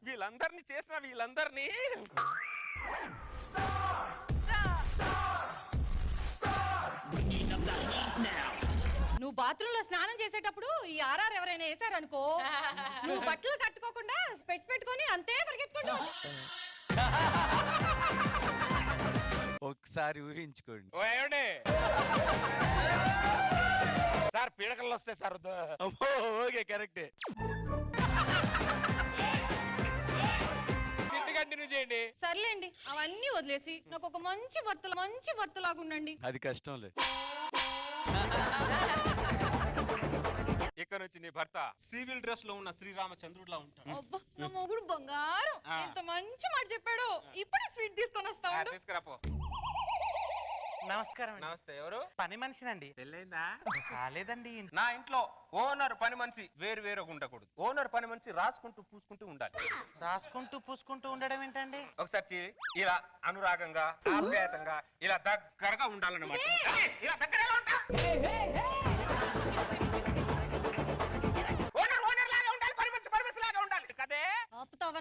వీళ్ళందరినీ చేసిన వీళ్ళందరినీ నువ్వు బాత్రూమ్ లో స్నానం చేసేటప్పుడు ఈ ఆర్ఆర్ ఎవరైనా వేసారనుకో, నువ్వు బట్టలు కట్టుకోకుండా స్పెట్స్ పెట్టుకొని అంతే పరిగెత్తుకుంటూ. ఒకసారి ఊహించుకోండి. సార్ పీడకలు వస్తాయి సార్. ఓకే కరెక్టే. కంటిన్యూ చేయండి. సర్లేండి అవన్నీ వదిలేసి నాకు ఒక మంచి భర్త లాగా ఉండండి. అది కష్టంలే. ఇక్కడ నుంచి నీ భర్త సివిల్ డ్రెస్ లో ఉన్న శ్రీరామచంద్రుడిలా ఉంటాడు. అబ్బా, నా మొగుడు బంగారం, ఎంత మంచి మాట చెప్పాడు. ఇప్పుడే స్వీట్ తీసుకొని వస్తాడు. తీసుకురాపో. నమస్కారం. నమస్తే. ఎవరు? పని మనిషినండి. పెళ్ళైందా? కాలేదండి. నా ఇంట్లో ఓనర్ పని మనిషి వేరుగా ఉండకూడదు. ఓనర్ పని మనిషి రాసుకుంటూ పూసుకుంటూ ఉండాలి. రాసుకుంటూ పూసుకుంటూ ఉండడం ఏంటండి? ఒకసారి ఇలా అనురాగంగా ఆప్యాయతంగా ఇలా దగ్గరగా ఉండాలన్నమాట. ఇలా దగ్గర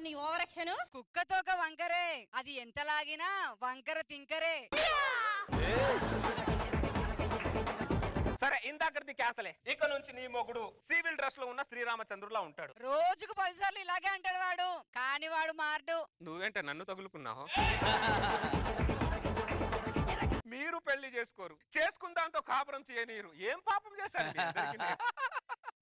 నీ ఓవరాక్షన్. కుక్కతోక వంకరే, అది ఎంత లాగినా వంకర తింకరే. సరే ఇందాకది క్యాన్సలే. ఇక నుంచి నీ మొగుడు సివిల్ డ్రెస్ లో ఉన్న శ్రీరామచంద్రులా ఉంటాడు. రోజుకు 10 సార్లు ఇలాగే అంటాడు వాడు, కానీ వాడు మారడు. నువ్వేంటే నన్ను తగులుకున్నావు? మీరు పెళ్లి చేసుకోరు, చేసుకుందాంతో కాపురం చేయనీరు. ఏం పాపం చేశారు మీ ఇద్దరికి నేను?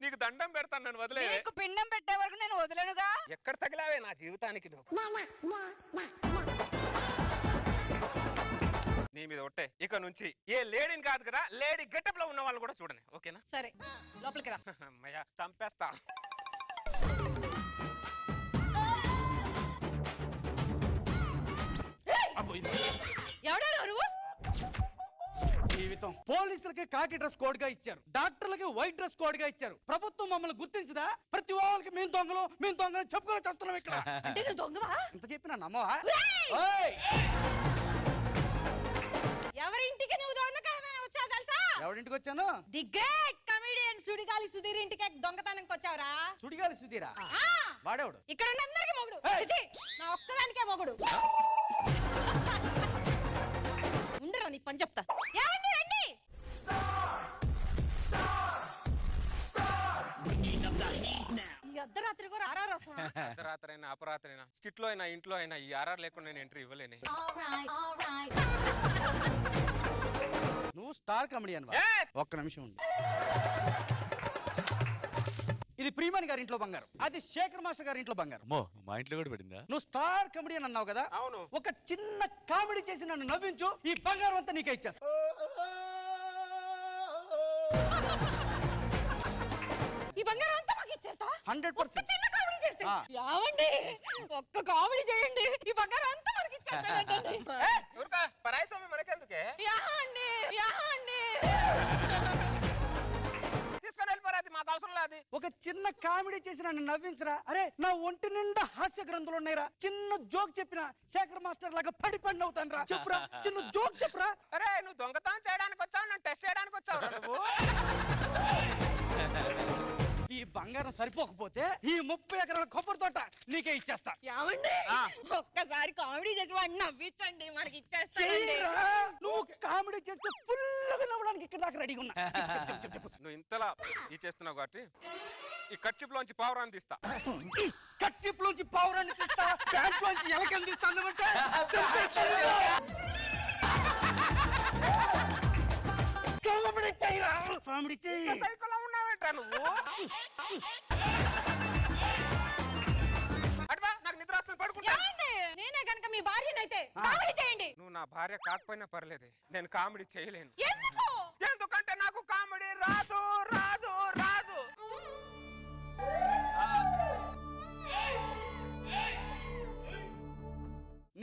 నీకు దండం పెడతాను, నన్ను వదిలే. నీకు పిండం పెట్టే వరకు నేను వదలనుగా. ఎక్కడ తగిలావే నా జీవితానికి నువ్వు? నీ మీద ఒట్టే. ఇక నుంచి ఏ లేడీని కాదు కదా, లేడీ గెటప్ లో ఉన్న వాళ్ళు కూడా చూడండి, ఓకేనా? సరే లోపలికి రా. అమ్మయ్య చంపేస్తా. ఎవడారు నువ్వు? జీవితం పోలీసులకి కాకి డ్రెస్ కోడ్ గా ఇచ్చారు, డాక్టర్లకి వైట్ డ్రెస్ కోడ్ గా ఇచ్చారు. ప్రభుత్వం మమ్మల్ని గుర్తించదా? ప్రతి వాళ్ళకి మేము దొంగలు చెప్పుకొని చేస్తున్నాం ఇక్కడ. అంటే నువ్వు దొంగవా? ఇంత చెప్పినా నమ్మవా? ఎవరింటికి నువ్వు దొంగతనం వచ్చావు తెలుసా? ఎవరింటికి వచ్చాను? The great comedian Sudigali Sudheer ఇంటికి దొంగతనానికి వచ్చావురా. సుడిగాలి సుధీరా? వాడేవాడు? ఇక్కడ ఉన్న అందరికి మొగుడు, నా ఒక్కదానికే మొగుడు. ఉండరా నీ పని చెప్తా. ఏమండి రండి. ఈ అర్ధరాత్రి కూడా ఆర్ఆర్ వస్తున్నా. అర్ధరాత్రి అయినా అపరాత్రి అయినా, స్కిట్ లో అయినా ఇంట్లో అయినా ఈ ఆర్ఆర్ లేకుండా నేను ఎంట్రీ ఇవ్వలేని. నువ్వు స్టార్ కమెడియన్. ఒక్క నిమిషం ఉంది. ఇది ప్రియమణి గారి ఇంట్లో బంగారం, అది శేఖర్ మాస్టర్ గారి ఇంట్లో బంగారం. మా ఇంట్లో కూడా పడిందా? నువ్వు స్టార్ కమెడియన్ అన్నావు కదా. అవును. ఒక చిన్న కామెడీ చేసి నన్ను నవ్వించు, ఈ బంగారం అంతా నీకే ఇచ్చేస్తా. ఈ బంగారం అంతా మాకు ఇచ్చేస్తా? 100%. చిన్న కామెడీ చేస్తే ఏమండి, ఒక్క కామెడీ చేయండి, ఈ బంగారం అంతా మనకి ఇచ్చేస్తాడండి. పరాయి స్వామి మనకెందుకే? యాహండి తీసుకొని వెళ్ళిపోరాది, మాకు అవసరం లేదు. ఒక చిన్న కామెడీ చేసి నన్ను నవ్వించరా. అరే నా ఒంటి నిండా హాస్య గ్రంథులు ఉన్నాయిరా. చిన్న జోక్ చెప్పిన శేఖర్ మాస్టర్ లాగా పడి అవుతాను రా. చెప్పురా, చిన్న జోక్ చెప్పురా. అరే నువ్వు దొంగతనం చేయడానికి వచ్చావు, నన్ను టెస్ట్ చేయడానికి వచ్చావు నువ్వు. ఈ బంగారం సరిపోకపోతే ఈ 30 ఎకరాల కొబ్బరి తోట నీకే ఇచ్చేస్తా. ఏమండి ఒక్కసారి కామెడీ చేసి వాడిని నవ్వించండి, మనకి ఇచ్చేస్తానండి. నువ్వు కామెడీ చేస్తే ఫుల్గా నవ్వడానికి ఇక్కడ దాకా రెడీగా ఉన్నా. నువ్వు ఇంతలా ఈ చేస్తున్నావు కాబట్టి ఈ కర్చిప్ లోంచి పావురాన్ని తీస్తా. కర్చిప్ లోంచి పావురాన్ని తీస్తా, ప్యాంట్ లోంచి ఎలకని తీస్తాను అంటే కామెడీ చెయ్యి. సైకోలో ఉన్నావేంట్రా నువ్వు? అటువా, నాకు నిద్ర వస్తుంది, పడుకుంటా. నేనే కనుక మీ భార్యనైతే కామెడీ చేయండి. నువ్వు నా భార్య కాకపోయినా పర్లేదే, నేను కామెడీ చేయలేను. ఎందుకు? ఎందుకంటే నాకు కామెడీ రాదు రాదు రాదు.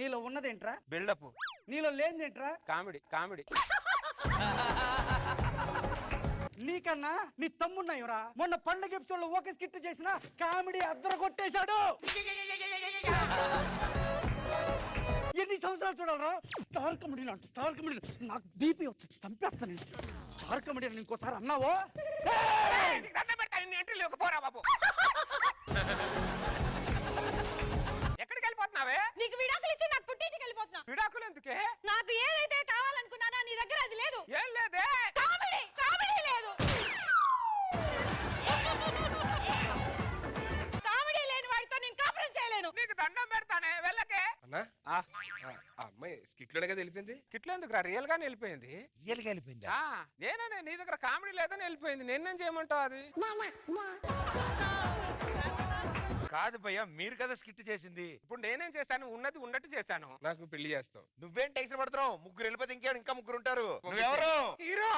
నీలో ఉన్నదేంట్రా? బిల్డప్. నీలో లేనిదేంట్రా? కామెడీ. కామెడీ నీకన్నా నీ తమ్మున్నాయురా. మొన్న పండగ ఎపిసోడ్ లో ఒక స్కిట్ చేసిన కామెడీ అద్దర కొట్టేశాడు. ఎన్ని సంవత్సరాలు చూడాలరా? స్టార్ కమెడీ అంట, స్టార్ కమెడీ. నాకు బీపీ వచ్చి చంపేస్తాను. స్టార్ కమెడీ అని ఇంకోసారి అన్నావో పోరా బాబు. ఎక్కడికి వెళ్ళిపోతున్నావే? నీకు విడాకులు ఇచ్చి నాకు పుట్టింటికి వెళ్ళిపోతున్నా. విడాకులు ఎందుకే? నాకు ఏదైతే కావాలనుకున్నానో నీ దగ్గర అది లేదు. ఏం లేదే? కామెడీ లేదు. కామెడీ లేని వాడితో నేను కాపురం చేయలేను. నీకు దండం పెడతానే, వెళ్ళకే. అన్నా అమ్మాయి స్కిట్ లోనే కదా వెళ్ళిపోయింది. స్కిట్ లో ఎందుకు రియల్ గానే వెళ్ళిపోయింది. రియల్ గా వెళ్ళిపోయింది. నేనే నీ దగ్గర కామెడీ లేదని వెళ్ళిపోయింది. నేనేం చేయమంటావు? అది కాదు భయ్యా, మీరు కదా స్కిట్ చేసింది. ఇప్పుడు నేనేం చేశాను? ఉన్నది ఉన్నట్టు చేశాను. నాకు పెళ్లి చేస్తావు. నువ్వేం టెన్షన్ పడుతున్నావు? ముగ్గురు వెళ్ళిపోతే ఇంకా ముగ్గురు ఉంటారు. నువ్వెవరు? హీరో.